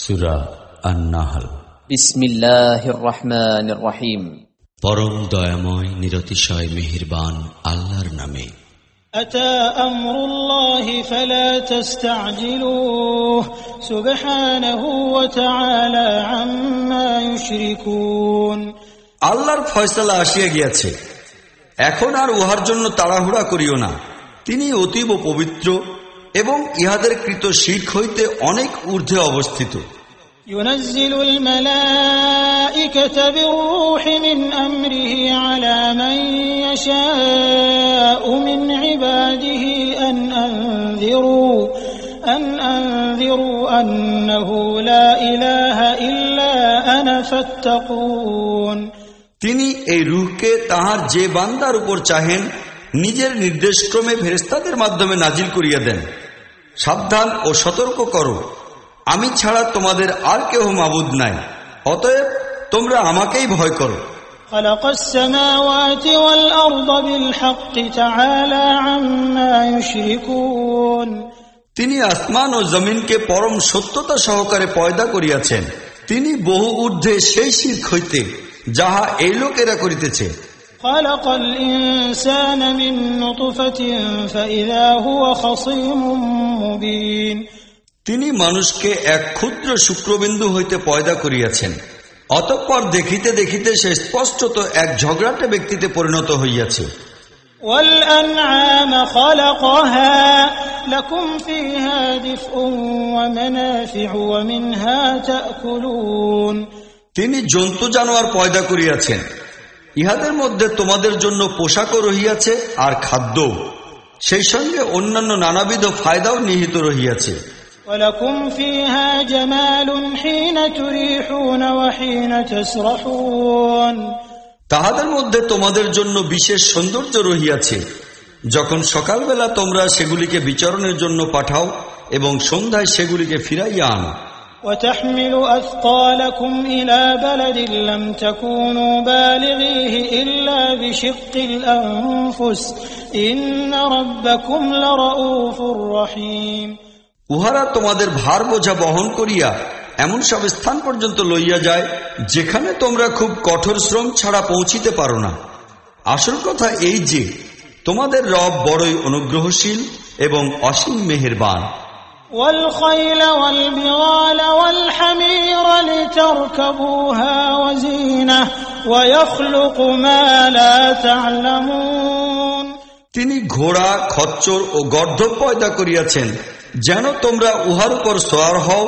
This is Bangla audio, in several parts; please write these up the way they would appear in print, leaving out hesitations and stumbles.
সূরা আন-নাহল। বিসমিল্লাহির রহমানির রহিম। পরম দয়াময় নিরতিশয় মেহেরবান আল্লাহর নামে। আতা আমরুল্লাহি ফালা তাস্তাজিলুহু সুবহানাহু ওয়া তাআলা আম্মা ইউশরিকুন। আল্লাহর ফয়সালা আসিয়া গিয়াছে, এখন আর উহার জন্য তাড়াহুড়া করিও না। তিনি অতীব পবিত্র এবং ইহাদের কৃত শিরক হইতে অনেক ঊর্ধ্বে অবস্থিত। ইউনাজ্জিলুল মালাইকাতা বিরূহি মিন আমরিহি আলা মান ইয়াশাউ মিন ইবাদিহি আন আনযিরু আন্নাহু লা ইলাহা ইল্লা আনা ফাত্তাকুন। তিনি এই রূহকে তাহার যে বান্দার উপর চাহেন নিজের নির্দেশক্রমে ফেরেশতাদের মাধ্যমে নাজিল করিয়া দেন। সাবধান ও সতর্ক করো, আমি ছাড়া তোমাদের আর কেহ মাবুদ নাই, অতএব তোমরা আমাকেই ভয় করো। খালাকাস সামাওয়াতি ওয়াল আরদা বিল হাক্কি তাআলা আম্মা ইউশরিকুন। তিনি আসমান ও জমিনকে পরম সত্যতা সহকারে পয়দা করিয়াছেন। তিনি বহু ঊর্ধ্বে সেই শিরক হইতে যাহা এই লোকেরা করিতেছে। খালাকাল ইনসানা মিন নুতফাতিন ফাইযা হুয়া খাসীমুম মুবিন। তিনি মানুষকে এক ক্ষুদ্র শুক্রবিন্দু হইতে পয়দা করিয়াছেন, অতঃপর দেখিতে দেখিতে সে স্পষ্টত এক ঝগড়াটে ব্যক্তিতে পরিণত হইয়াছে। ওয়াল আনআমা খালাকাহা লাকুম ফীহা দিফউন ওয়া মানাফিউ ওয়া মিনহা তা'কুলুন। তিনি জন্তু জানোয়ার পয়দা করিয়াছেন, ইহাদের মধ্যে তোমাদের জন্য পোশাকও রহিয়াছে আর খাদ্য, সেই সঙ্গে অন্যান্য নানাবিধ ফায়দাও নিহিত রহিয়াছে। ওয়ালাকুম ফীহা জামালুন হিনা তুরিহুনা ওয়া হিনা তাসরাহুন। তাহাদের মধ্যে তোমাদের জন্য বিশেষ সৌন্দর্য রহিয়াছে, যখন সকালবেলা তোমরা সেগুলিকে বিচরণের জন্য পাঠাও এবং সন্ধ্যায় সেগুলিকে ফিরাইয়া আনো। وتحمل أثقالكم إلى بلد لم تكونوا بالغيه إلا بشق الأنفس إن ربكم لرؤوف رحيم। উহারা তোমাদের ভার বোঝা বহন করিয়া এমন সব স্থান পর্যন্ত লইয়া যায় যেখানে তোমরা খুব কঠোর শ্রম ছাড়া পৌঁছিতে পারো না। আসল কথা এই যে তোমাদের রব বড়ই অনুগ্রহশীল এবং অসীম মেহেরবান। والخيل والبغال والحمير لتركبوها وزينة ويخلق ما لا تعلمون। তিনি ঘোড়া, খচ্চর ও গর্দভ পয়দা করিয়াছেন যেন তোমরা উহার উপর সওয়ার হও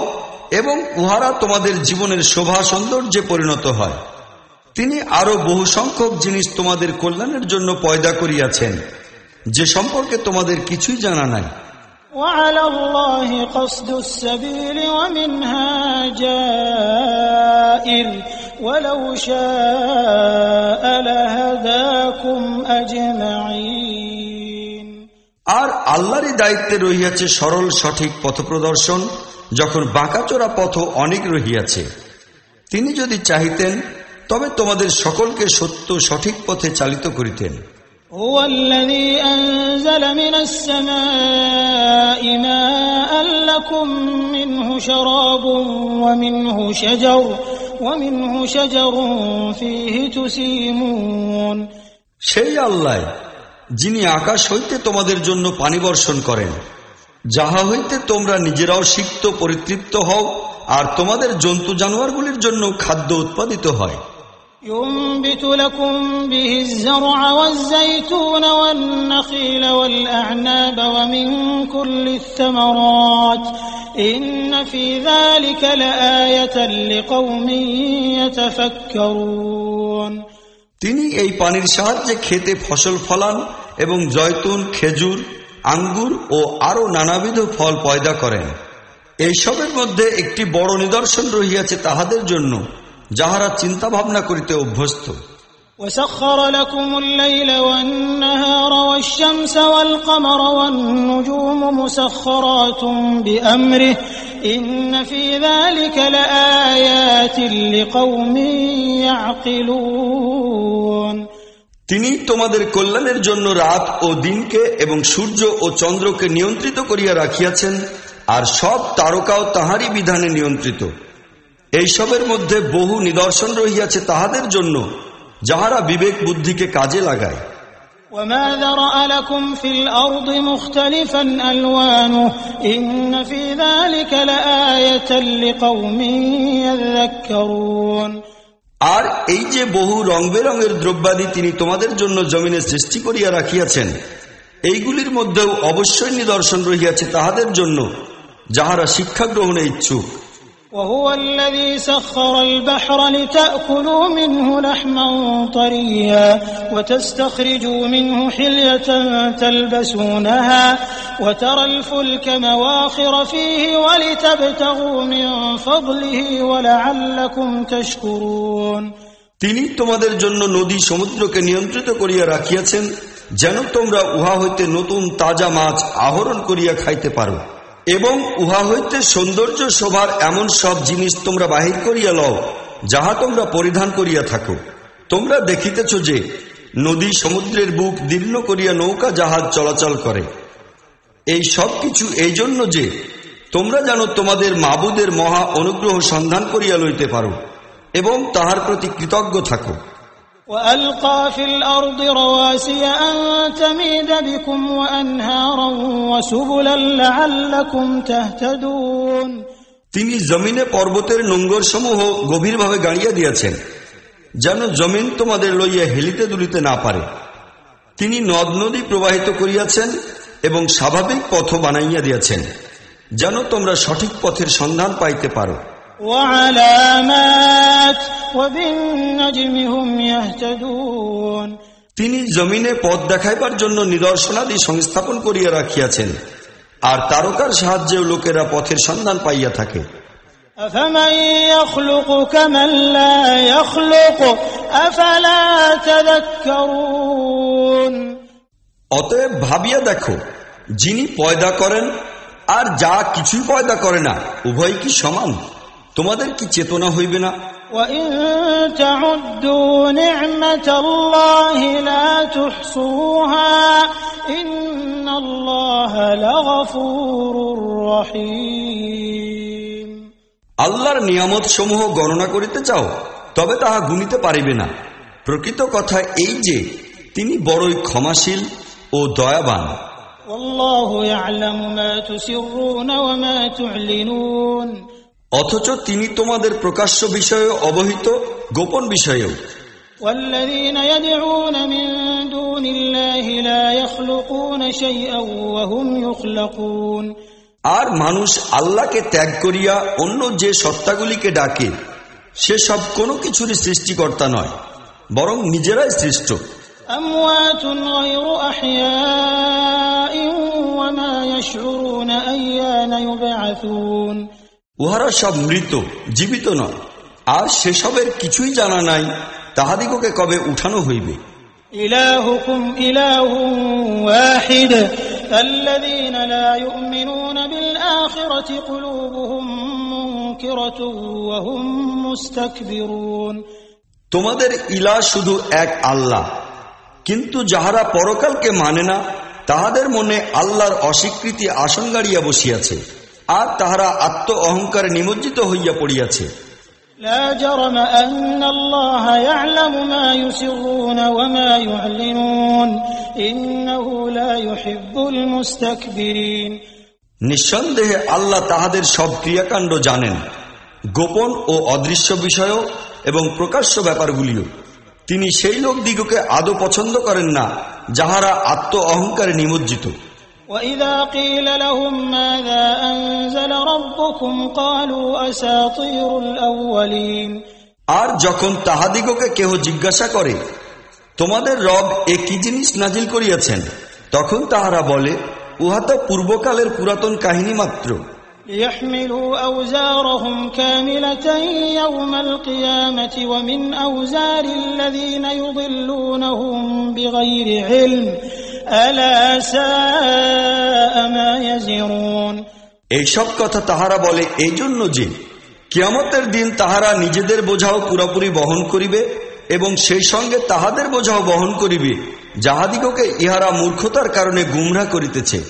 এবং উহারা তোমাদের জীবনের শোভা সৌন্দর্যে পরিণত হয়। তিনি আরো বহু সংখ্যক জিনিস তোমাদের কল্যাণের জন্য পয়দা করিয়াছেন যে সম্পর্কে তোমাদের কিছুই জানা নাই। وعلى الله قصد السبيل ومنها جائر ولو شاء لهداكم أجمعين। আর আল্লাহরই দায়িত্বে রহিয়াছে সরল সঠিক পথ প্রদর্শন, যখন বাঁকাচোরা পথ অনেক রহিয়াছে। তিনি যদি চাহিতেন তবে তোমাদের সকলকে সত্য সঠিক পথে চালিত করিতেন। هو الذي أنزل من السماء ماء لكم منه شراب ومنه شجر فيه تسيمون। সেই আল্লাহ যিনি আকাশ হইতে তোমাদের জন্য পানি বর্ষণ করেন, যাহা হইতে তোমরা নিজেরাও সিক্ত পরিতৃপ্ত হও আর তোমাদের জন্তু জানোয়ারগুলির জন্য খাদ্য উৎপাদিত হয়। ينبت لكم به الزرع والزيتون والنخيل والأعناب ومن كل الثمرات إن في ذلك لآية لقوم يتفكرون। তিনি এই পানির সাহায্যে খেতে ফসল ফলান এবং জয়তুন, খেজুর, আঙ্গুর ও আরো নানাবিধ ফল পয়দা করেন। এইসবের মধ্যে একটি বড় নিদর্শন রহিয়াছে তাহাদের জন্য যাহারা চিন্তা ভাবনা করিতে অভ্যস্ত। وسخر لكم الليل والنهار والشمس والقمر والنجوم مسخرات بأمره إن في ذلك لآيات لقوم يعقلون। তিনি তোমাদের কল্যাণের জন্য রাত ও দিনকে এবং সূর্য ও চন্দ্রকে নিয়ন্ত্রিত করিয়া রাখিয়াছেন, আর সব তারকাও তাহারই বিধানে নিয়ন্ত্রিত। এইসবের মধ্যে বহু নিদর্শন রহিয়াছে তাহাদের জন্য যাহারা বিবেক বুদ্ধিকে কাজে লাগায়। وما ذرأ لكم في الأرض مختلفا ألوانه إن في ذلك لآية لقوم يذكرون। আর এই যে বহু রং বেরঙের দ্রব্যাদি তিনি তোমাদের জন্য জমিনে সৃষ্টি করিয়া রাখিয়াছেন, এইগুলির মধ্যেও অবশ্যই নিদর্শন রহিয়াছে তাহাদের জন্য যাহারা শিক্ষা গ্রহণে ইচ্ছুক। وهو الذي سخر البحر لتأكلوا منه لحما طريا وتستخرجوا منه حلية تلبسونها وترى الفلك مواخر فيه ولتبتغوا من فضله ولعلكم تشكرون। তিনি তোমাদের জন্য নদী সমুদ্রকে নিয়ন্ত্রিত করিয়া রাখিয়াছেন যেন তোমরা উহা হইতে নতুন তাজা মাছ আহরণ করিয়া খাইতে পারো, এবং উহা হইতে সৌন্দর্য শোভার এমন সব জিনিস তোমরা বাহির করিয়া লও যাহা তোমরা পরিধান করিয়া থাকো। তোমরা দেখিতেছ যে নদী সমুদ্রের বুক দীর্ণ করিয়া নৌকা জাহাজ চলাচল করে। এই সব কিছু এই জন্য যে তোমরা যেন তোমাদের মাবুদের মহা অনুগ্রহ সন্ধান করিয়া লইতে পারো এবং তাহার প্রতি কৃতজ্ঞ থাকো। وألقى في الأرض رواسي أن تميد بكم وأنهارا وسبلا لعلكم تهتدون। তিনি জমিনে পর্বতের নোঙ্গর সমূহ গভীরভাবে গাড়িয়া দিয়াছেন যেন জমিন তোমাদের লইয়া হেলিতে দুলিতে না পারে। তিনি নদ নদী প্রবাহিত করিয়াছেন এবং স্বাভাবিক পথ বানাইয়া দিয়াছেন যেন তোমরা সঠিক পথের সন্ধান পাইতে পারো। وعلامات وبالنجم هم يهتدون। তিনি জমিনে পথ দেখাইবার জন্য নিদর্শনাদি সংস্থাপন করিয়া রাখিয়াছেন, আর তারকার সাহায্যেও লোকেরা পথের সন্ধান পাইয়া থাকে। أفمن يخلق كمن لا يخلق أفلا تذكرون। অতএব ভাবিয়া দেখো, যিনি পয়দা করেন আর যা কিছুই পয়দা করে না উভয় কি সমান? তোমাদের কি চেতনা হইবে না? وَإِن تَعُدُّوا نِعْمَةَ اللَّهِ لَا تُحْصُوهَا إِنَّ اللَّهَ لَغَفُورٌ رَّحِيمٌ। আল্লাহর নিয়ামত সমূহ গণনা করিতে চাও তবে তাহা গুনিতে পারিবে না। প্রকৃত কথা এই যে তিনি বড়ই ক্ষমাশীল ও দয়াবান। وَاللَّهُ يَعْلَمُ مَا تُسِرُّونَ وَمَا تُعْلِنُونَ। অথচ তিনি তোমাদের প্রকাশ্য বিষয়ে অবহিত, গোপন বিষয়েও। وَالَّذِينَ يَدْعُونَ مِن دُونِ اللَّهِ لَا يَخْلُقُونَ شَيْئًا وَهُمْ يُخْلَقُونَ। আর মানুষ আল্লাহকে ত্যাগ করিয়া অন্য যে সত্তাগুলিকে ডাকে সেসব কোনো কিছুরই সৃষ্টিকর্তা নয়, বরং নিজেরাই সৃষ্ট। أَمْوَاتٌ غَيْرُ أَحْيَاءٍ وَمَا يَشْعُرُونَ أَيَّانَ يُبْعَثُونَ। উহারা সব মৃত, জীবিত নয়, আর সেসবের কিছুই জানা নাই তাহাদিগকে কবে উঠানো হইবে। إِلَٰهُكُمْ إِلَٰهٌ وَاحِدٌ فَالَّذِينَ لَا يُؤْمِنُونَ بِالْآخِرَةِ قُلُوبُهُم مُّنكِرَةٌ وَهُم مُّسْتَكْبِرُونَ। তোমাদের ইলাহ শুধু এক আল্লাহ, কিন্তু যাহারা পরকালকে মানে না তাহাদের মনে আল্লাহর অস্বীকৃতি আসন গাড়িয়া বসিয়াছে, আর তাহারা আত্ম অহংকারে নিমজ্জিত হইয়া পড়িয়াছে। لا جرم أن الله يعلم ما يسرون وما يعلنون إنه لا يحب المستكبرين। নিঃসন্দেহে আল্লাহ তাহাদের সব ক্রিয়াকাণ্ড জানেন, গোপন ও অদৃশ্য বিষয় এবং প্রকাশ্য ব্যাপারগুলিও। তিনি সেই লোক দিগকে আদৌ পছন্দ করেন না যাহারা আত্ম অহংকারে নিমজ্জিত। وَإِذَا قِيلَ لَهُم مَّاذَا أَنزَلَ رَبُّكُمْ قَالُوا أَسَاطِيرُ الْأَوَّلِينَ। আর যখন তাহাদিগকে কেহ জিজ্ঞাসা করে, তোমাদের রব এ কি জিনিস নাজিল করিয়াছেন, তখন তাহারা বলে, উহা তো পূর্বকালের পুরাতন কাহিনী মাত্র। لِيَحْمِلُوا أَوْزَارَهُمْ كَامِلَةً يَوْمَ الْقِيَامَةِ وَمِنْ أَوْزَارِ الَّذِينَ يُضِلُّونَهُم بِغَيْرِ عِلْمٍ أَلَا سَاءَ مَا يَزِرُونَ। এইসব কথা তাহারা বলে এই জন্য যে কিয়ামতের দিন তাহারা নিজেদের বোঝাও পুরোপুরি বহন করিবে এবং সেই সঙ্গে তাহাদের বোঝাও বহন করিবে যাহাদিগকে ইহারা মূর্খতার কারণে গুমরাহ করিতেছে।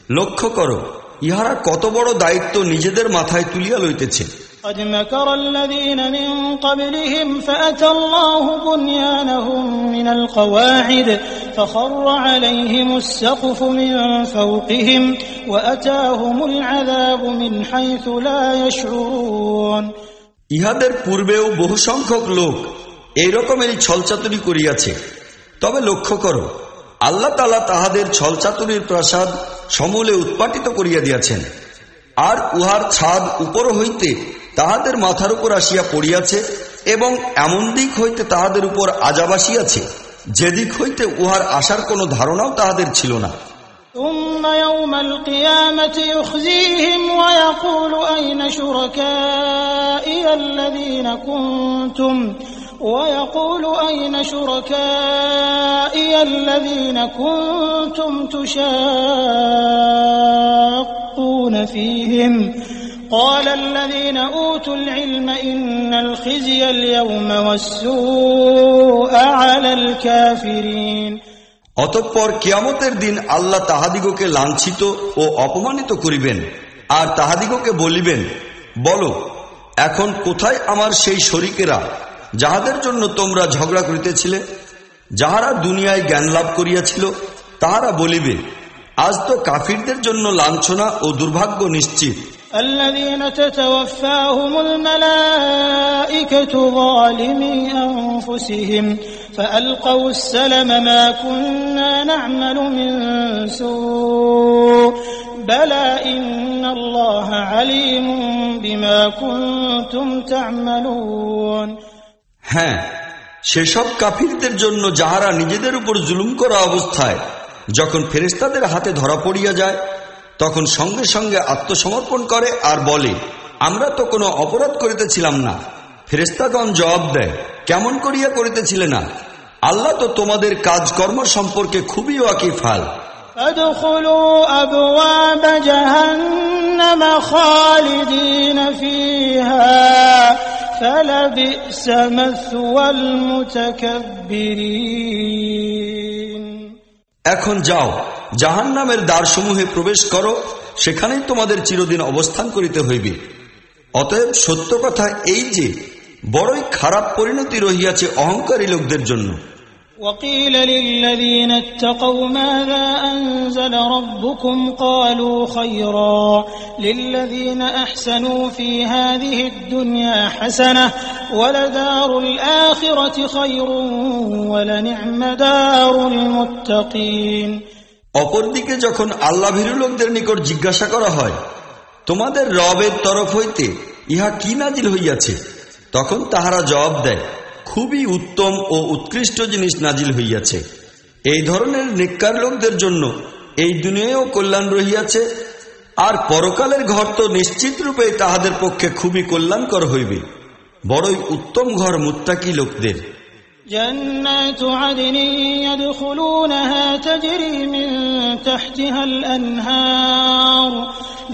লক্ষ্য করো, ইহারা কত বড় দায়িত্ব নিজেদের মাথায় তুলিয়া লইতেছে। قد مكر الذين من قبلهم فأتى الله بنيانهم من القواعد فخر عليهم السقف من فوقهم وأتاهم العذاب من حيث لا يشعرون ইহাদের পূর্বেও বহু সংখ্যক লোক এই রকমেরই ছলচাতুরি করিয়াছে। তবে লক্ষ্য করো, আল্লাহ তাআলা তাহাদের ছলচাতুরির প্রাসাদ সমূলে উৎপাটিত করিয়া দিয়াছেন, আর উহার ছাদ উপর হইতে তাহাদের মাথার উপর আসিয়া পড়িয়াছে, এবং এমন দিক হইতে তাহাদের উপর আযাব আসিয়াছে যেদিক হইতে উহার আসার কোনো ধারণাও তাহাদের ছিল না। ثم يوم القيامة يخزيهم ويقول أين شركائي الذين كنتم تشاقون فيهم قال الذين أوتوا العلم إن الخزي اليوم والسوء على الكافرين অতঃপর কিয়ামতের দিন আল্লাহ তাহাদিগকে লাঞ্ছিত ও অপমানিত করিবেন, আর তাহাদিগকে বলিবেন, বলো, এখন কোথায় আমার সেই শরীকেরা যাহাদের জন্য তোমরা ঝগড়া করিতেছিলে? যাহারা দুনিয়ায় জ্ঞান লাভ করিয়াছিল তাহারা বলিবে, আজ তো কাফিরদের জন্য লাঞ্ছনা ও দুর্ভাগ্য নিশ্চিত। الذين تتوفاهم الملائكة ظالمي أنفسهم فألقوا السلم ما كنا نعمل من سوء بلى إن الله عليم بما كنتم تعملون হ্যাঁ, সেসব কাফিরদের জন্য যাহারা নিজেদের উপর জুলুম করা অবস্থায় যখন ফেরেশতাদের হাতে ধরা পড়িয়া যায়, তখন সঙ্গে সঙ্গে আত্মসমর্পণ করে আর বলে, আমরা তো কোনো অপরাধ করিতেছিলাম না। ফেরেশতাগণ জবাব দেয়, কেমন করিয়া করিতেছিলে না? আল্লাহ তো তোমাদের কাজকর্ম সম্পর্কে খুবই ওয়াকিফাল। فادخلوا أبواب جهنم خالدين فيها فلبئس مثوى المتكبرين এখন যাও, জাহান্নামের দ্বারসমূহে প্রবেশ করো, সেখানেই তোমাদের চিরদিন অবস্থান করিতে হইবে। অতএব সত্য কথা এই যে বড়ই খারাপ পরিণতি রহিয়াছে অহংকারী লোকদের জন্য। وقيل للذين اتقوا ماذا أنزل ربكم قالوا خيرا للذين أحسنوا في هذه الدنيا حسنة ولدار الآخرة خير ولنعم دار المتقين অপরদিকে যখন আল্লাহভীরু লোকদের নিকট জিজ্ঞাসা করা হয়, তোমাদের রবের তরফ হইতে ইহা কি নাজিল হইয়াছে, তখন তাহারা জবাব দেয়, খুবই উত্তম ও উৎকৃষ্ট জিনিস নাজিল হইয়াছে। এই ধরনের নেককার লোকদের জন্য এই দুনিয়ায়ও কল্যাণ রহিয়াছে, আর পরকালের ঘর তো নিশ্চিত রূপে তাহাদের পক্ষে খুবই কল্যাণকর হইবে। বড়ই উত্তম ঘর মুত্তাকি লোকদের। جنات عدن يدخلونها تجري من تحتها الأنهار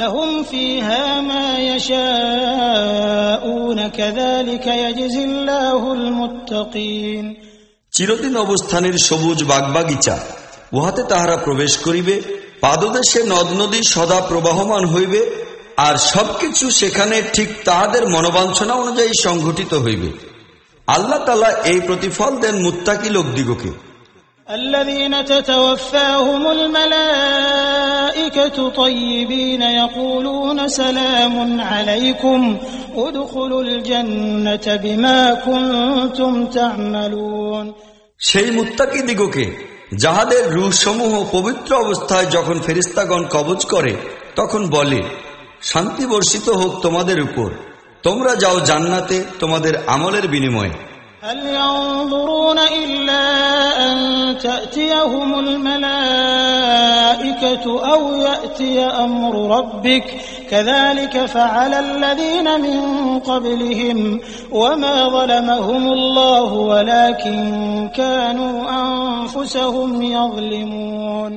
لهم فيها ما يشاءون كذلك يجزي الله المتقين চিরদিন অবস্থানের সবুজ বাগবাগিচা, উহাতে তাহারা প্রবেশ করিবে, পাদদেশে নদ নদী সদা প্রবাহমান হইবে, আর সবকিছু সেখানে ঠিক তাহাদের মনোবাঞ্ছনা অনুযায়ী সংঘটিত হইবে। আল্লাহ তাআলা এই প্রতিফল দেন মুত্তাকি লোকদিগকে। الذين تتوفاهم الملائكة طيبين يقولون سلام عليكم ادخلوا الجنة بما كنتم تعملون সেই মুত্তাকি দিগকে যাহাদের রূহ সমূহ পবিত্র অবস্থায় যখন ফেরেশতাগণ কবজ করে, তখন বলে, শান্তি বর্ষিত হোক তোমাদের উপর, তোমরা যাও জান্নাতে তোমাদের আমলের বিনিময়ে। هل ينظرون إلا أن تأتيهم الملائكة أو يأتي أمر ربك كذلك فعل الذين من قبلهم وما ظلمهم الله ولكن كانوا أنفسهم يظلمون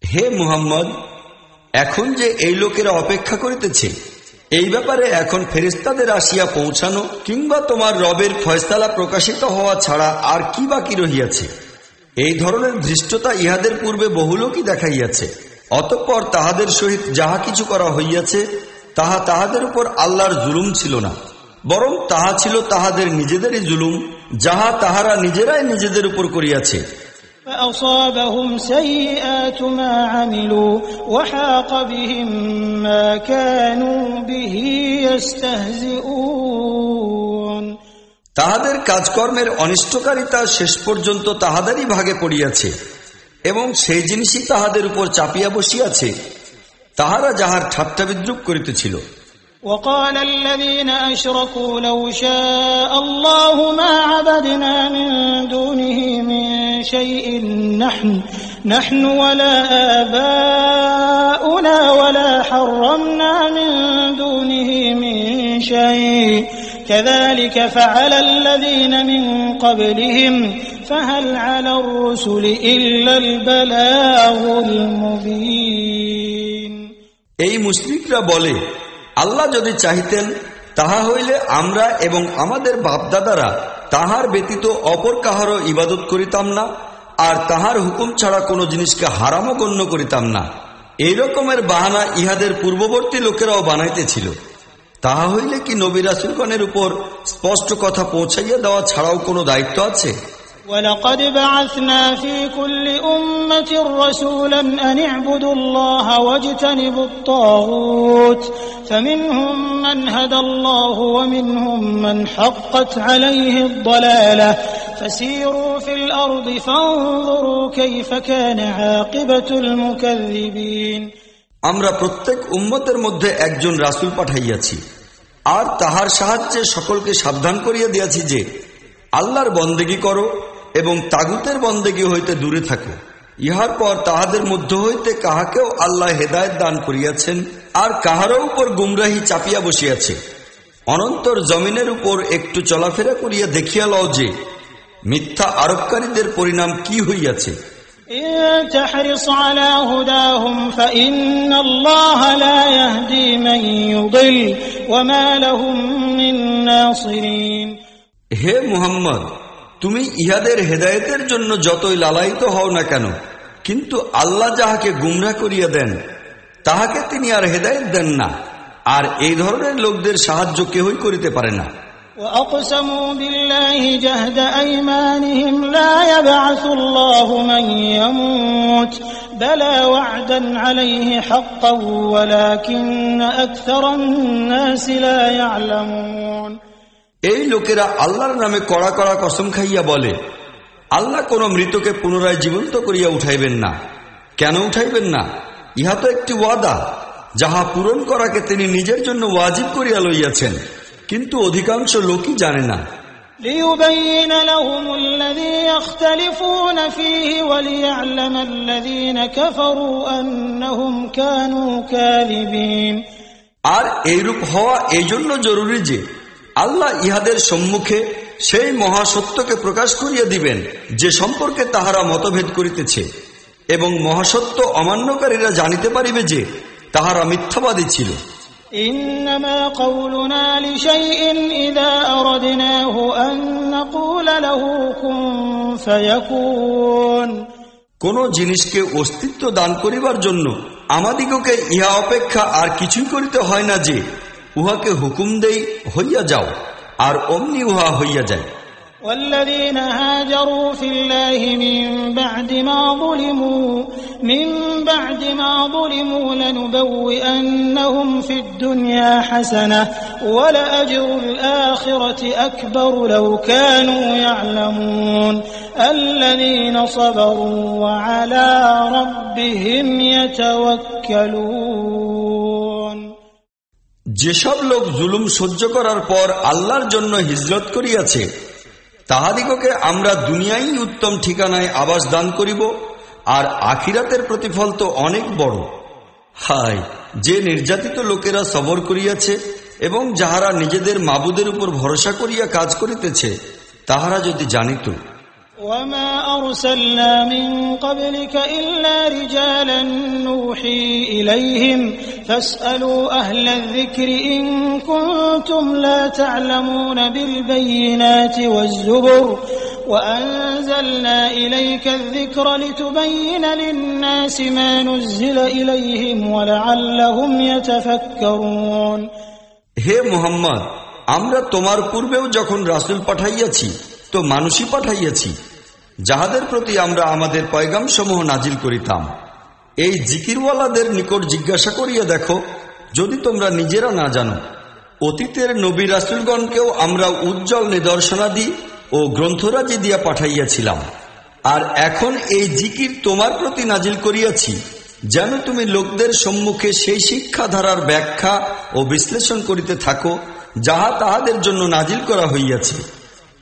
হে মুহাম্মদ, এখন যে এই লোকেরা অপেক্ষা করিতেছে, এই ব্যাপারে এখন ফেরেশতাদের আসিয়া পৌঁছানো কিংবা তোমার রবের ফয়সালা প্রকাশিত হওয়া ছাড়া আর কি বাকি রহিয়াছে? এই ধরনের ধৃষ্টতা ইহাদের পূর্বে বহু লোকই দেখাইয়াছে। অতঃপর তাহাদের সহিত যাহা কিছু করা হইয়াছে তাহা তাহাদের উপর আল্লাহর জুলুম ছিল না, বরং তাহা ছিল তাহাদের নিজেদেরই জুলুম, যাহা তাহারা নিজেরাই নিজেদের উপর করিয়াছে। فأصابهم سيئات ما عملوا وحاق بهم ما كانوا به يستهزئون। তাহাদের কাজকর্মের অনিষ্টকারিতা শেষ পর্যন্ত তাহাদেরই ভাগে পড়িয়াছে এবং সেই জিনিসই তাহাদের উপর চাপিয়া বসিয়াছে, তাহারা যাহার ঠাট্টা বিদ্রুপ করিতেছিল। وقال الذين أشركوا لو شاء الله ما عبدنا من دونه من شيء نحن ولا آباؤنا ولا حرمنا من دونه من شيء كذلك فعل الذين من قبلهم فهل على الرسل إلا البلاغ المبين। এই মুশরিকরা বলে, আল্লাহ যদি চাহিতেন তাহা হইলে আমরা এবং আমাদের বাপদাদারা তাহার ব্যতীত অপর কাহারও ইবাদত করিতাম না, আর তাহার হুকুম ছাড়া কোনো জিনিসকে হারামও গণ্য করিতাম না। এই রকমের বাহানা ইহাদের পূর্ববর্তী লোকেরাও বানাইতেছিল। তাহা হইলে কি নবী রাসূলগণের উপর স্পষ্ট কথা পৌঁছাইয়া দেওয়া ছাড়াও কোনো দায়িত্ব আছে? وَلَقَدْ بَعَثْنَا فِي كُلِّ أُمَّةٍ رَّسُولًا أَنِ اعْبُدُوا اللَّهَ وَاجْتَنِبُوا الطَّاغُوتَ فَمِنْهُم مَّنْ هَدَى اللَّهُ وَمِنْهُم مَّنْ حَقَّتْ عَلَيْهِ الضَّلَالَةُ فَسِيرُوا فِي الْأَرْضِ فَانظُرُوا كَيْفَ كَانَ عَاقِبَةُ الْمُكَذِّبِينَ। আমরা প্রত্যেক উম্মতের মধ্যে একজন রাসূল পাঠাইয়াছি, আর তাহার সাহায্যে সকলকে সাবধান করিয়া দিয়াছি যে আল্লাহর বন্দেগী করো এবং তাগুতের বন্দেগী হইতে দূরে থাকো। ইহার পর তাহাদের মধ্য হইতে কাহাকেও আল্লাহ হেদায়েত দান করিয়াছেন, আর কাহারও উপর গুমরাহি চাপিয়া বসিয়াছে। অনন্তর জমিনের উপর একটু চলাফেরা করিয়া দেখিয়া লও যে মিথ্যা আরোপকারীদের পরিণাম কি হইয়াছে। إن تحرص على هداهم فإن الله لا يهدي من يضل وما لهم من ناصرين। হে মুহাম্মদ, তুমি ইহাদের হেদায়েতের জন্য যতই লালায়িত হও না কেন, কিন্তু আল্লাহ যাহাকে গুমরাহ করিয়া দেন তাহাকে তিনি আর হেদায়েত দেন না, আর এই ধরনের লোকদের সাহায্য কেহই করিতে পারে না। وأقسموا بالله جهد أيمانهم لا يبعث الله من يموت بلى وعدا عليه حقا ولكن أكثر الناس لا يعلمون। এই লোকেরা আল্লাহর নামে কড়া কড়া কসম খাইয়া বলে, আল্লাহ কোন মৃতকে পুনরায় জীবন্ত করিয়া উঠাইবেন না। কেন উঠাইবেন না? ইহা তো একটি ওয়াদা, যাহা পূরণ করাকে তিনি নিজের জন্য ওয়াজিব করিয়া লইয়াছেন, কিন্তু অধিকাংশ লোকই জানে না। ليبين لهم الذي يختلفون فيه وليعلم الذين كفروا أنهم كانوا كاذبين। আর এইরূপ হওয়া এই জন্য জরুরি যে আল্লাহ ইহাদের সম্মুখে সেই মহাসত্যকে প্রকাশ করিয়া দিবেন যে সম্পর্কে তাহারা মতভেদ করিতেছে, এবং মহাসত্য অমান্যকারীরা জানিতে পারিবে যে তাহারা মিথ্যাবাদী ছিল। إنما قولنا لشيء إذا أردناه أن نقول له كن فيكون। কোন জিনিসকে অস্তিত্ব দান করিবার জন্য আমাদিগকে ইহা অপেক্ষা আর কিছুই করিতে হয় না যে উহাকে হুকুম দেই হইয়া যাও, আর অমনি উহা হইয়া যায়। والذين هاجروا في الله من بعد ما ظلموا لنبوئنهم في الدنيا حسنة ولأجر الآخرة أكبر لو كانوا يعلمون الذين صبروا وعلى ربهم يتوكلون। যেসব লোক জুলুম সহ্য করার পর আল্লাহর জন্য হিজরত করিয়াছে তাহাদিগকে আমরা দুনিয়ায় উত্তম ঠিকানায় আবাস দান করিব, আর আখিরাতের প্রতিফল তো অনেক বড়। হায়, যে নির্যাতিত লোকেরা সবর করিয়াছে এবং যাহারা নিজেদের মাবুদের উপর ভরসা করিয়া কাজ করিতেছে, তাহারা যদি জানিত। وما أرسلنا من قبلك إلا رجالا نوحي إليهم فاسألوا أهل الذكر إن كنتم لا تعلمون بالبينات والزبر وأنزلنا إليك الذكر لتبين للناس ما نزل إليهم ولعلهم يتفكرون হে মুহাম্মদ, আমরা তোমার পূর্বেও যখন রাসূল পাঠাইয়াছি তো মানুষই পাঠাইয়াছি, যাহাদের প্রতি আমরা আমাদের পয়গাম সমূহ নাজিল করিতাম। এই জিকিরওয়ালাদের নিকট জিজ্ঞাসা করিয়া দেখো, যদি তোমরা নিজেরা না জানো। অতীতের নবী রাসূলগণকেও আমরা উজ্জ্বল নিদর্শনাদি ও গ্রন্থরাজি দিয়া পাঠাইয়াছিলাম, আর এখন এই জিকির তোমার প্রতি নাজিল করিয়াছি, যেন তুমি লোকদের সম্মুখে সেই শিক্ষাধারার ব্যাখ্যা ও বিশ্লেষণ করিতে থাকো যাহা তাহাদের জন্য নাজিল করা হইয়াছে,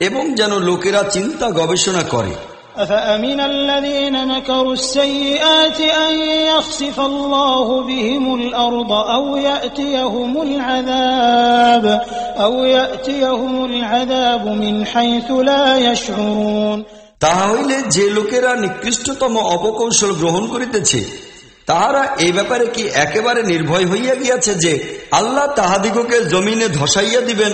এবং যেন লোকেরা চিন্তা গবেষণা করে। أفأمن الذين مكروا السيئات أن يخسف الله بهم الأرض أو يأتيهم العذاب من حيث لا يشعرون তাহা হইলে যে লোকেরা নিকৃষ্টতম অপকৌশল গ্রহণ করিতেছে, তাহারা এই ব্যাপারে কি একেবারে নির্ভয় হইয়া গিয়াছে যে আল্লাহ তাহাদিগকে জমিনে ধসাইয়া দিবেন,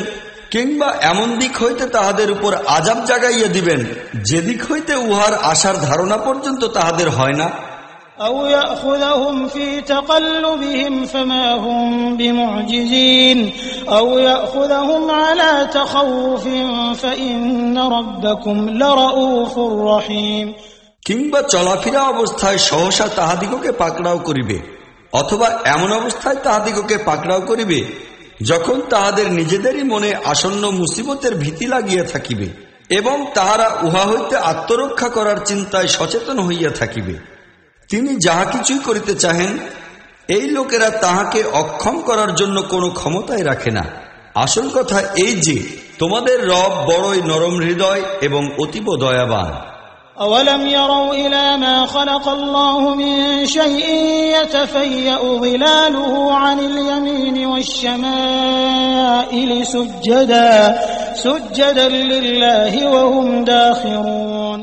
কিংবা এমন দিক হইতে তাহাদের উপর আযাব জাগাইয়া দিবেন যেদিক হইতে উহার আসার ধারণা পর্যন্ত তাহাদের হয় না। أو يأخذهم في تقلبهم فما هم بمعجزين أو يأخذهم على تخوف فإن ربكم لرؤوف رحيم কিংবা চলাফেরা অবস্থায় সহসা তাহাদিগকে পাকড়াও করিবে, অথবা এমন অবস্থায় তাহাদিগকে পাকড়াও করিবে যখন তাহাদের নিজেদেরই মনে আসন্ন মুসিবতের ভীতি লাগিয়া থাকিবে, এবং তাহারা উহা হইতে আত্মরক্ষা করার চিন্তায় সচেতন হইয়া থাকিবে। তিনি যাহা কিছুই করিতে চাহেন, এই লোকেরা তাহাকে অক্ষম করার জন্য কোনো ক্ষমতাই রাখে না। আসল কথা এই যে তোমাদের রব বড়ই নরম হৃদয় এবং অতীব দয়াবান। أولم يروا إلى ما خلق الله من شيء يتفيأ ظلاله عن اليمين والشمائل سجدا لله وهم داخرون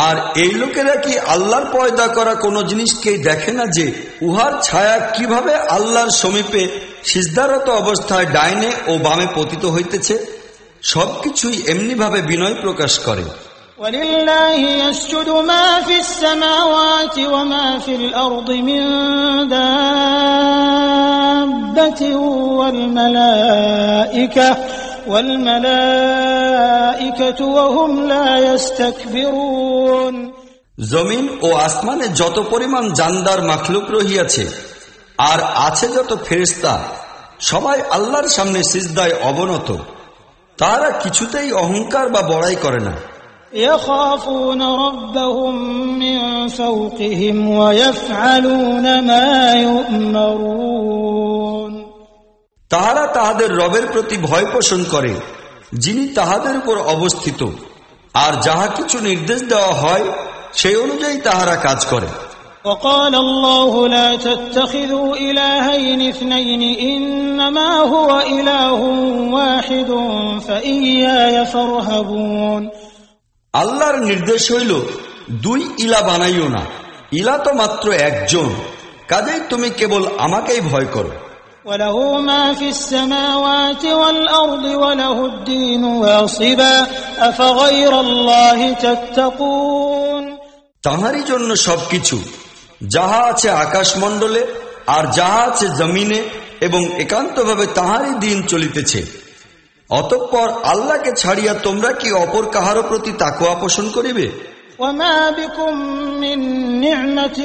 আর এই লোকেরা কি আল্লাহর পয়দা করা কোন জিনিসকেই দেখে না যে উহার ছায়া কিভাবে আল্লাহর সমীপে সিজদারত অবস্থায় ডাইনে ও বামে পতিত হইতেছে? সবকিছুই এমনি ভাবে বিনয় প্রকাশ করে। وَلِلَّهِ يَسْجُدُ مَا فِي السَّمَاوَاتِ وَمَا فِي الْأَرْضِ مِن دَابَّةٍ وَالْمَلَائِكَةُ وَهُمْ لَا يَسْتَكْبِرُونَ জমিন ও আসমানে যত পরিমাণ জানদার মাখলুক রহিয়াছে আর আছে যত ফেরেশতা, সবাই আল্লাহর সামনে সিজদায় অবনত, তারা কিছুতেই অহংকার বা বড়াই করে না। يخافون ربهم من فوقهم ويفعلون ما يؤمرون তাহারা তাহাদের রবের প্রতি ভয় পোষণ করে, যিনি তাহাদের উপর অবস্থিত, আর যাহা কিছু নির্দেশ দেওয়া হয় সেই অনুযায়ী তাহারা কাজ করে। وقال الله لا تتخذوا إلهين اثنين إنما هو إله واحد فإياي فارهبون আল্লাহর নির্দেশ হইল, দুই ইলা বানাইও না, ইলা তো মাত্র একজন, কাজেই তুমি কেবল আমাকেই ভয় করো। وله ما في السماوات والأرض وله الدين واصبا أفغير الله تتقون তাহারই জন্য সবকিছু, যাহা আছে আকাশমণ্ডলে আর যাহা আছে জমিনে, এবং একান্তভাবে তাহারই দিন চলিতেছে। অতঃপর আল্লাহকে ছাড়িয়া তোমরা কি অপর কাহারও প্রতি তাকওয়া পোষণ করিবে? وما بكم من نعمة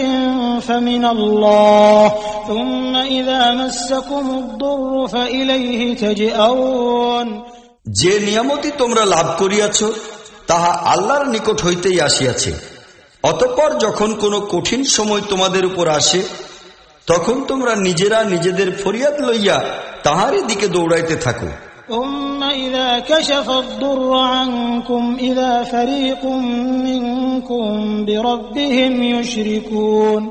فمن الله ثم إذا مسكم الضر فإليه تجأرون যে নিয়ামতি তোমরা লাভ করিয়াছ তাহা আল্লাহর নিকট হইতেই আসিয়াছে। অতঃপর যখন কোনো কঠিন সময় তোমাদের উপর আসে, তখন তোমরা নিজেরা নিজেদের ফরিয়াদ লইয়া তাহারই দিকে দৌড়াইতে থাকো। ثم إذا كشف الضر عنكم إذا فريق منكم بربهم يشركون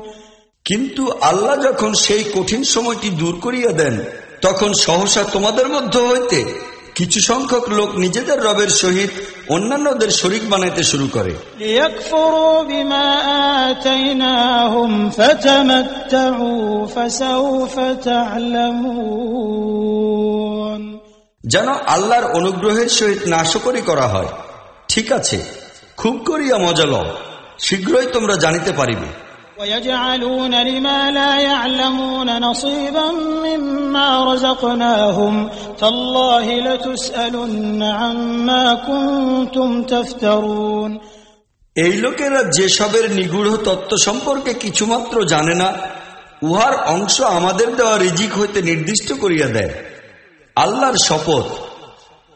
কিন্তু আল্লাহ যখন সেই কঠিন সময়টি দূর করিয়া দেন, তখন সহসা তোমাদের মধ্য হইতে কিছু সংখ্যক লোক নিজেদের রবের সহিত অন্যান্যদের শরীক বানাইতে শুরু করে। ليكفروا بما آتيناهم فتمتعوا فسوف تعلمون যেন আল্লাহর অনুগ্রহের সহিত নাশকরি করা হয়। ঠিক আছে, খুব করিয়া মজা লও, শীঘ্রই তোমরা জানিতে পারিবে। ويجعلون لما لا يعلمون نصيبا مما رزقناهم تالله لتسألن عما كنتم تفترون। এই লোকেরা যেসবের নিগূঢ় তত্ত্ব সম্পর্কে কিছুমাত্র জানে না, উহার অংশ আমাদের দেওয়া রিজিক হইতে নির্দিষ্ট করিয়া দেয়। আল্লাহর শপথ,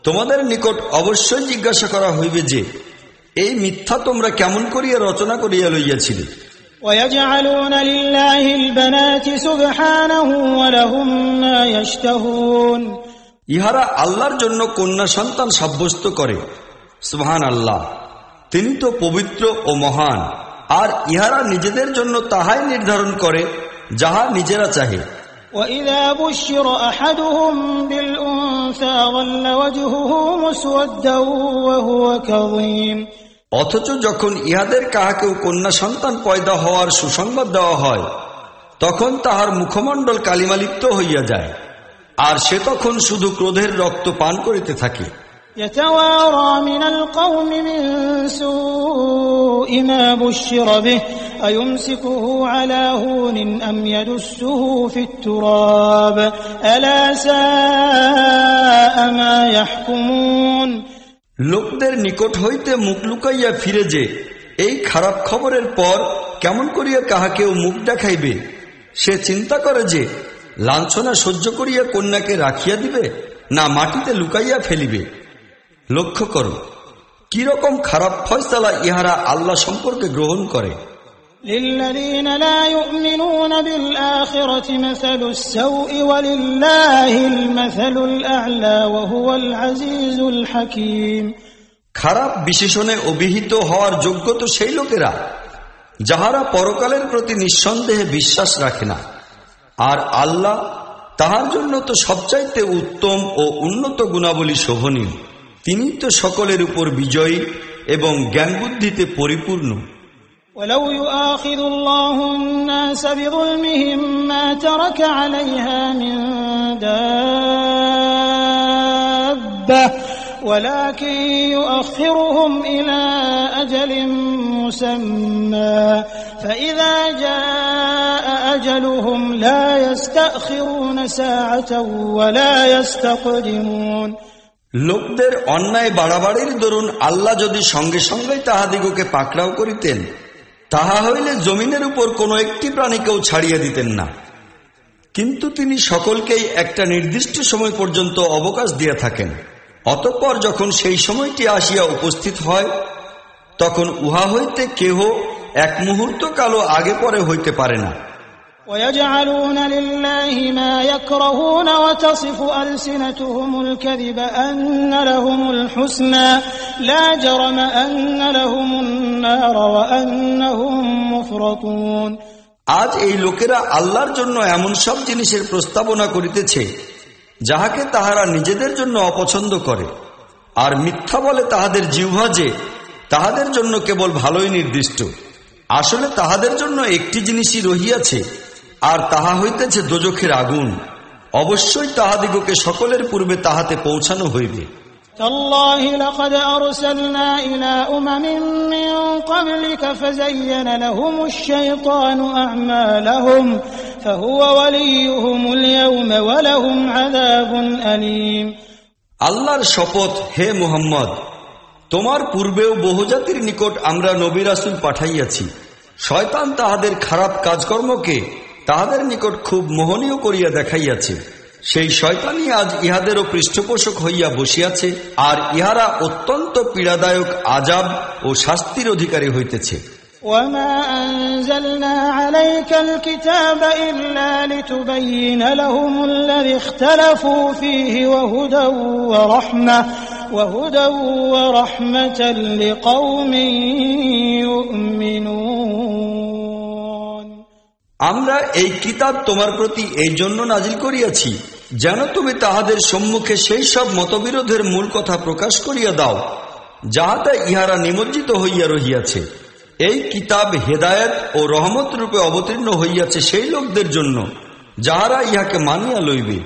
তোমাদের নিকট অবশ্যই জিজ্ঞাসা করা হইবে যে এই মিথ্যা তোমরা কেমন করিয়া রচনা করিয়া লইয়াছিলে। ويجعلون لله البنات سبحانه ولهم ما يشتهون। ইহারা আল্লাহর জন্য কন্যা সন্তান সাব্যস্ত করে। সুবহান আল্লাহ, তিনি তো পবিত্র ও মহান। আর ইহারা নিজেদের জন্য তাহাই নির্ধারণ করে যাহা নিজেরা চাহে। وإذا بشر أحدهم بالأنثى ظل وجهه مسودا وهو كظيم। অথচ যখন ইহাদের কাহাকেও কন্যা সন্তান পয়দা হওয়ার সুসংবাদ দেওয়া হয়, তখন তাহার মুখমণ্ডল কালিমালিপ্ত হইয়া যায়, আর সে তখন শুধু ক্রোধের রক্ত পান করিতে থাকে। يتوارى من القوم من سوء ما بشر به أيمسكه على هون أم يدسه في التراب ألا ساء ما يحكمون। লোকদের নিকট হইতে মুখ লুকাইয়া ফিরে যে এই খারাপ খবরের পর কেমন করিয়া কাহাকেও মুখ দেখাইবে, সে চিন্তা করে যে লাঞ্ছনা সহ্য করিয়া কন্যাকে রাখিয়া দিবে না মাটিতে লুকাইয়া ফেলিবে। লক্ষ্য করো কিরকম খারাপ ফয়সালা ইহারা আল্লাহ সম্পর্কে গ্রহণ করে। للذين لا يؤمنون بالآخرة مثل السوء ولله المثل الأعلى وهو العزيز الحكيم। খারাপ বিশেষণে অভিহিত হওয়ার যোগ্য তো সেই লোকেরা যাহারা পরকালের প্রতি নিঃসন্দেহে বিশ্বাস রাখে না, আর আল্লাহ তাহার জন্য তো সবচাইতে উত্তম ও উন্নত গুণাবলী শোভনীয়। তিনি তো সকলের উপর বিজয়ী এবং জ্ঞান বুদ্ধিতে পরিপূর্ণ। ولو يؤاخذ الله الناس بظلمهم ما ترك عليها من دابة ولكن يؤخرهم إلى أجل مسمى فإذا جاء أجلهم لا يستأخرون ساعة ولا يستقدمون। লোকদের অন্যায় বাড়াবাড়ির দরুন আল্লাহ যদি সঙ্গে সঙ্গে তাহাদিগকে পাকড়াও করিতেন, তাহা হইলে জমিনের উপর কোনো একটি প্রাণীকেও ছাড়িয়া দিতেন না। কিন্তু তিনি সকলকেই একটা নির্দিষ্ট সময় পর্যন্ত অবকাশ দিয়া থাকেন। অতঃপর যখন সেই সময়টি আসিয়া উপস্থিত হয়, তখন উহা হইতে কেহ এক মুহূর্ত কালও আগে পরে হইতে পারে না। ويجعلون لله ما يكرهون وتصف ألسنتهم الكذب أن لهم الحسنى لا جرم أن لهم النار وأنهم مفرطون। আজ এই লোকেরা আল্লাহর জন্য এমন সব জিনিসের প্রস্তাবনা করিতেছে যাহাকে তাহারা নিজেদের জন্য অপছন্দ করে, আর মিথ্যা বলে তাহাদের জিহ্বা যে তাহাদের জন্য কেবল ভালোই নির্দিষ্ট। আসলে তাহাদের জন্য একটি জিনিসই রহিয়াছে, আর তাহা হইতেছে দোজখের আগুন। অবশ্যই তাহাদিগকে সকলের পূর্বে তাহাতে পৌঁছানো হইবে। تالله لقد أرسلنا إلى أمم من قبلك فزين لهم الشيطان أعمالهم فهو وليهم اليوم ولهم عذاب أليم। আল্লাহর শপথ, হে মুহাম্মদ, তোমার পূর্বেও বহুজাতির নিকট আমরা নবী রাসূল পাঠাইয়াছি। শয়তান তাহাদের খারাপ কাজকর্মকে তাহাদের নিকট খুব মোহনীয় করিয়া দেখাইয়াছে। সেই শয়তানই আজ ইহাদেরও পৃষ্ঠপোষক হইয়া বসিয়াছে, আর ইহারা অত্যন্ত পীড়াদায়ক আযাব ও শাস্তির অধিকারী হইতেছে। وما أنزلنا عليك الكتاب إلا لتبين لهم الذي اختلفوا فيه وهدى ورحمة لقوم يؤمنون। আমরা এই কিতাব তোমার প্রতি এই জন্য নাজিল করিয়াছি যেন তুমি তাহাদের সম্মুখে সেই সব মতবিরোধের মূল কথা প্রকাশ করিয়া দাও যাহাতে ইহারা নিমজ্জিত হইয়া রহিয়াছে। এই কিতাব হেদায়েত ও রহমত রূপে অবতীর্ণ হইয়াছে সেই লোকদের জন্য যাহারা ইহাকে মানিয়া লইবে।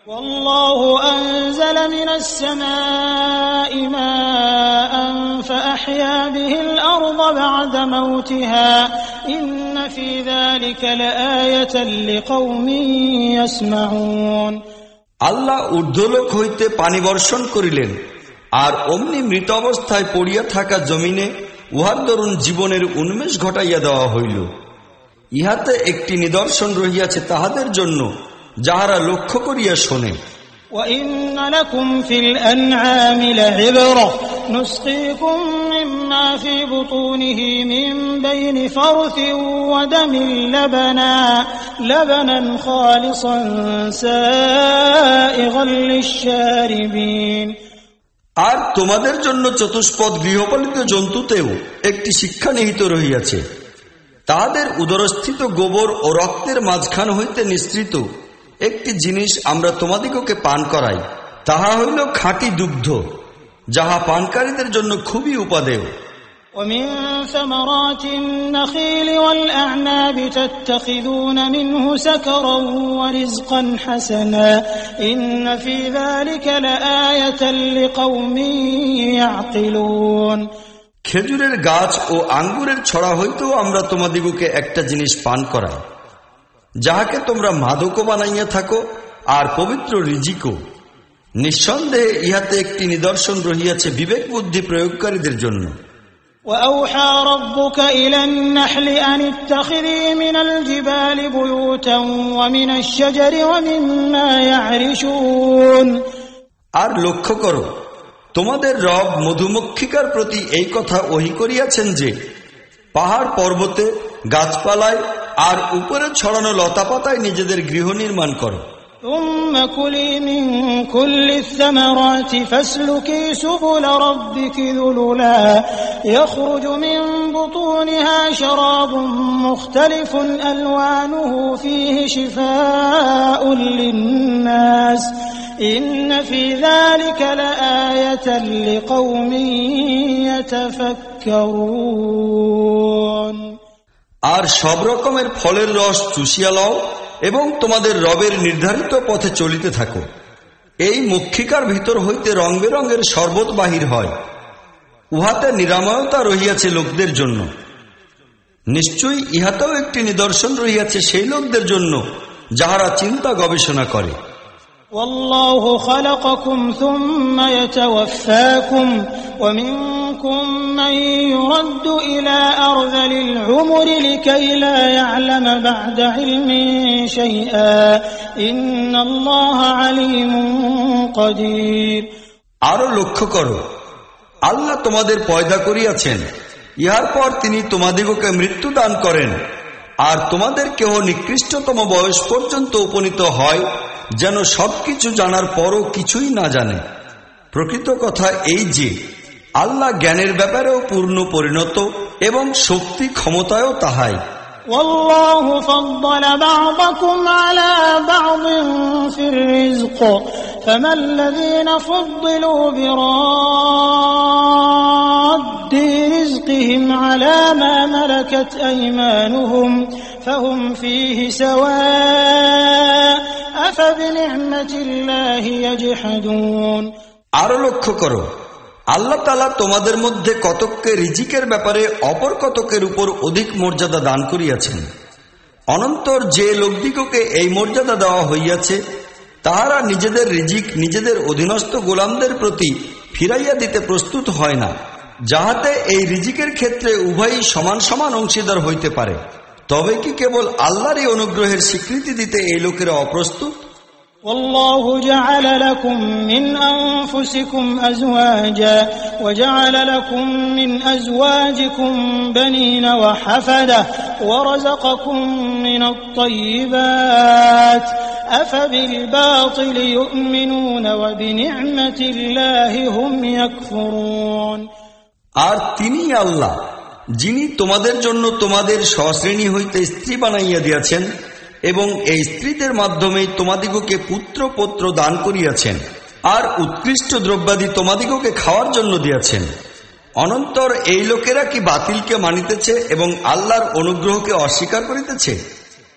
والله أنزل من السماء ماء فأحيا به الأرض بعد موتها إن في ذلك لآية لقوم يسمعون। আল্লাহ ঊর্ধ্বলোক হইতে পানি বর্ষণ করিলেন, আর অমনি মৃত অবস্থায় পড়িয়া থাকা জমিনে উহার দরুন জীবনের উন্মেষ ঘটাইয়া দেওয়া হইল। ইহাতে একটি নিদর্শন রহিয়াছে তাহাদের জন্য যাহারা লক্ষ্য করিয়া শোনে। وَإِنَّ لَكُمْ فِي الْأَنْعَامِ لَعِبْرَةً نُسْقِيكُم مِّمَّا فِي بُطُونِهِ مِن بَيْنِ فَرْثٍ وَدَمٍ لَبَنًا خَالِصًا سَائِغًا لِّلشَّارِبِينَ। আর তোমাদের জন্য চতুষ্পদ গৃহপালিত জন্তুতেও একটি শিক্ষা নিহিত রহিয়াছে। তাহাদের উদরস্থিত গোবর ও রক্তের মাঝখান হইতে নিঃসৃত একটি জিনিস আমরা তোমাদিগকে পান করাই, তাহা হইল খাঁটি দুগ্ধ, যাহা পানকারীদের জন্য খুবই উপাদেয়। وَمِن ثَمَرَاتِ النَّخِيلِ وَالْأَعْنَابِ تَتَّخِذُونَ مِنْهُ سَكَرًا وَرِزْقًا حَسَنًا إِنَّ فِي ذَلِكَ لَآيَةً لِقَوْمٍ يَعْقِلُونَ। খেজুরের গাছ ও আঙ্গুরের ছড়া হইতেও আমরা তোমাদিগকে একটা জিনিস পান করাই, যাহাকে তোমরা মাদকও বানাইয়া থাকো আর পবিত্র রিজিকও। নিঃসন্দেহে ইহাতে একটি নিদর্শন রহিয়াছে বিবেক বুদ্ধি প্রয়োগকারীদের জন্য। وَأَوْحَى رَبُّكَ إِلَى النَّحْلِ أَنِ اتَّخِذِي مِنَ الْجِبَالِ بُيُوتًا وَمِنَ الشَّجَرِ وَمِمَّا يَعْرِشُونَ। আর লক্ষ্য করো, তোমাদের রব মধুমক্ষিকার প্রতি এই কথা ওহী করিয়াছেন যে পাহাড় পর্বতে, গাছপালায় আর উপরে ছড়ানো লতাপাতায় নিজেদের গৃহ নির্মাণ করো। ثُمَّ كُلِي مِن كُلِّ الثَّمَرَاتِ فَاسْلُكِي سُبُلَ رَبِّكِ ذُلُلًا يَخْرُجُ مِن بُطُونِهَا شَرَابٌ مُخْتَلِفٌ أَلْوَانُهُ فِيهِ شِفَاءٌ لِلنَّاسِ إِنَّ فِي ذَلِكَ لَآيَةً لِقَوْمٍ يَتَفَكَّرُونَ। আর সব রকমের ফলের রস চুষিয়া লও এবং তোমাদের রবের নির্ধারিত পথে চলিতে থাকো। এই মক্ষিকার ভিতর হইতে রং বেরঙের শরবত বাহির হয়, উহাতে নিরাময়তা রহিয়াছে লোকদের জন্য। নিশ্চয়ই ইহাতেও একটি নিদর্শন রহিয়াছে সেই লোকদের জন্য যাহারা চিন্তা গবেষণা করে। وَاللَّهُ خَلَقَكُمْ ثُمَّ يَتَوَفَّاكُمْ وَمِنكُم مَّن يُرَدُّ إِلَى أَرْذَلِ الْعُمُرِ لِكَيْ لَا يَعْلَمَ بَعْدَ عِلْمٍ شَيْئًا إِنَّ اللَّهَ عَلِيمٌ قَدِيرٌ। আরো লক্ষ্য করো, আল্লাহ তোমাদের পয়দা করিয়াছেন, ইহার পর তিনি তোমাদিগকে মৃত্যু দান করেন, আর তোমাদের কেহ নিকৃষ্টতম বয়স পর্যন্ত উপনীত হয়, যেন সবকিছু জানার পরও কিছুই না জানে। প্রকৃত কথা এই যে আল্লাহ জ্ঞানের ব্যাপারেও পূর্ণ পরিণত এবং শক্তি ক্ষমতায়ও তাহাই। وَاللَّهُ فَضَّلَ بَعْضَكُمْ عَلَى بَعْضٍ فِي الرِّزْقِ فَمَا الَّذِينَ فُضِّلُوا بِرَادِّ رِزْقِهِمْ عَلَى مَا مَلَكَتْ أَيْمَانُهُمْ فَهُمْ فِيهِ سَوَاءٌ أَفَبِنِعْمَةِ اللَّهِ يَجْحَدُونَ। আরো লক্ষ্য করো, আল্লাহ তাআলা তোমাদের মধ্যে কতককে রিজিকের ব্যাপারে অপর কতকের উপর অধিক মর্যাদা দান করিয়াছেন। অনন্তর যে লোকদিগকে এই মর্যাদা দেওয়া হইয়াছে, তাহারা নিজেদের রিজিক নিজেদের অধীনস্থ গোলামদের প্রতি ফিরাইয়া দিতে প্রস্তুত হয় না, যাহাতে এই রিজিকের ক্ষেত্রে উভয়ই সমান সমান অংশীদার হইতে পারে। তবে কি কেবল আল্লাহরই অনুগ্রহের স্বীকৃতি দিতে এই লোকেরা অপ্রস্তুত? والله جعل لكم من أنفسكم أزواجا وجعل لكم من أزواجكم بنين وحفدة ورزقكم من الطيبات أفبالباطل يؤمنون وبنعمة الله هم يكفرون। আর তিনি আল্লাহ, যিনি তোমাদের জন্য তোমাদের স্বশ্রেণী হইতে স্ত্রী বানাইয়া দিয়াছেন এবং এই স্ত্রীদের মাধ্যমেই তোমাদিগকে পুত্র পৌত্র দান করিয়াছেন, আর উৎকৃষ্ট দ্রব্যাদি তোমাদিগকে খাওয়ার জন্য দিয়াছেন। অনন্তর এই লোকেরা কি বাতিলকে মানিতেছে এবং আল্লাহর অনুগ্রহকে অস্বীকার করিতেছে?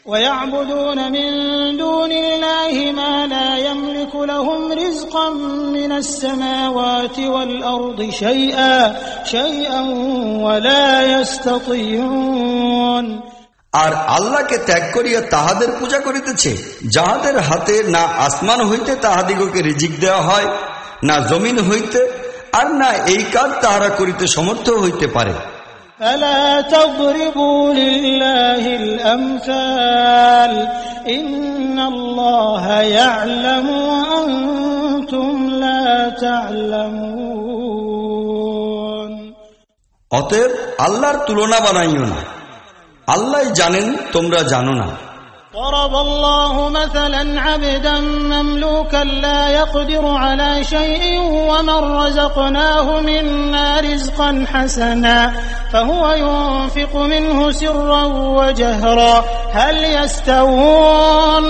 ويعبدون من دون الله ما لا يملك لهم رزقا من السماوات والأرض شيئا ولا يستطيعون। আর আল্লাহকে ত্যাগ করিয়া তাহাদের পূজা করিতেছে, যাহাদের হাতে না আসমান হইতে তাহাদিগকে রিজিক দেওয়া হয়, না জমিন হইতে, আর না এই কাজ তাহারা করিতে সমর্থ হইতে পারে। فلا تضربوا لله الأمثال إن الله يعلم وأنتم لا تعلمون। অতএব আল্লাহর তুলনা বানাইও না, আল্লাহ জানেন তোমরা জানো না। ضرب الله مثلا عبدا مملوكا لا يقدر على شيء ومن رزقناه منا رزقا حسنا فهو ينفق منه سرا وجهرا هل يستوون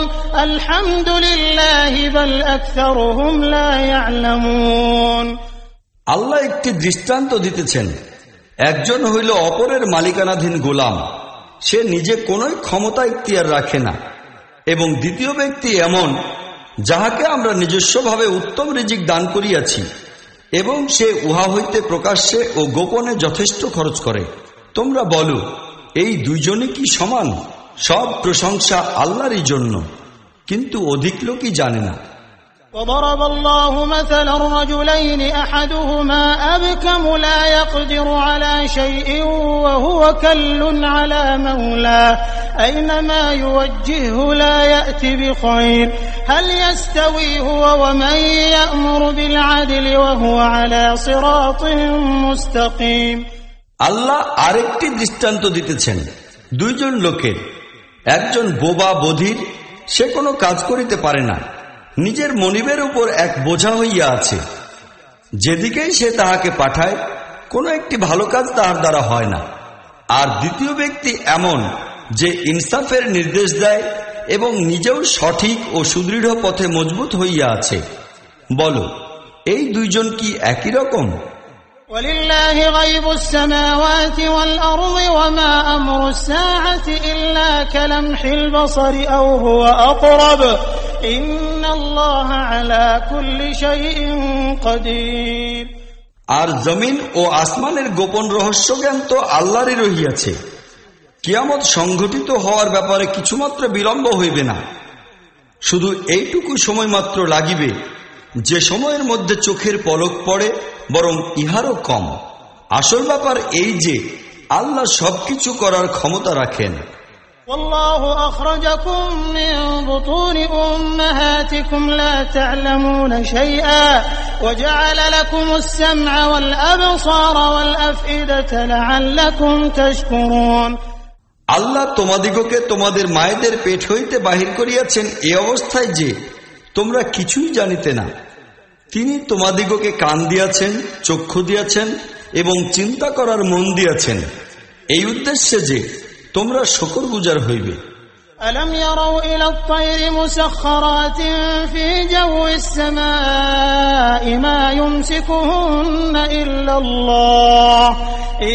الحمد لله بل أكثرهم لا يعلمون। আল্লাহ একটি দৃষ্টান্ত দিতেছেন, একজন হইল অপরের মালিকানাধীন গোলাম, সে নিজে কোন ক্ষমতা ইখতিয়ার রাখে না, এবং দ্বিতীয় ব্যক্তি এমন যাহাকে আমরা নিজস্বভাবে উত্তম রিজিক দান করিয়াছি, এবং সে উহা হইতে প্রকাশ্যে ও গোপনে যথেষ্ট খরচ করে। তোমরা বলো, এই দুইজনে কি সমান? সব প্রশংসা আল্লাহরই জন্য, কিন্তু অধিক লোকই জানে না। وضرب الله مثلا رجلين أحدهما أبكم لا يقدر على شيء وهو كل على مولاه أينما يوجهه لا يأتي بخير هل يستوي هو ومن يأمر بالعدل وهو على صراط مستقيم। আল্লাহ আরেকটি দৃষ্টান্ত দিতেছেন দুইজন লোকের, একজন বোবা বধির, সে কোনো কাজ করিতে পারে না, নিজের মনিবের উপর এক বোঝা হইয়া আছে, যেদিকেই সে তাহাকে পাঠায় কোনো একটি ভালো কাজ তাহার দ্বারা হয় না। আর দ্বিতীয় ব্যক্তি এমন যে ইনসাফের নির্দেশ দেয় এবং নিজেও সঠিক ও সুদৃঢ় পথে মজবুত হইয়া আছে। বলো, এই দুইজন কি একই রকম? ولله غيب السماوات والأرض وما أمر الساعة إلا كلمح البصر أو هو أقرب إن الله على كل شيء قدير। আর জমিন ও আসমানের গোপন রহস্য জ্ঞান তো আল্লাহরই রহিয়াছে। কিয়ামত সংঘটিত হওয়ার ব্যাপারে কিছুমাত্র বিলম্ব হইবে না, শুধু এইটুকু সময় মাত্র লাগিবে যে সময়ের মধ্যে চোখের পলক পড়ে, বরং ইহারও কম। আসল ব্যাপার এই যে আল্লাহ সবকিছু করার ক্ষমতা রাখেন। والله أخرجكم من بطون أمهاتكم لا تعلمون شيئا وجعل لكم السمع والأبصار والأفئدة لعلكم تشكرون। আল্লাহ তোমাদিগকে তোমাদের মায়েদের পেট হইতে বাহির করিয়াছেন এই অবস্থায় যে তোমরা কিছুই জানিতে না। তিনি তোমাদিগকে কান দিয়াছেন, চক্ষু দিয়াছেন এবং চিন্তা করার মন দিয়াছেন, এই উদ্দেশ্যে যে তোমরা শুকরগুজার হইবে। ألم يروا إلى الطير مسخرات في جو السماء ما يمسكهن إلا الله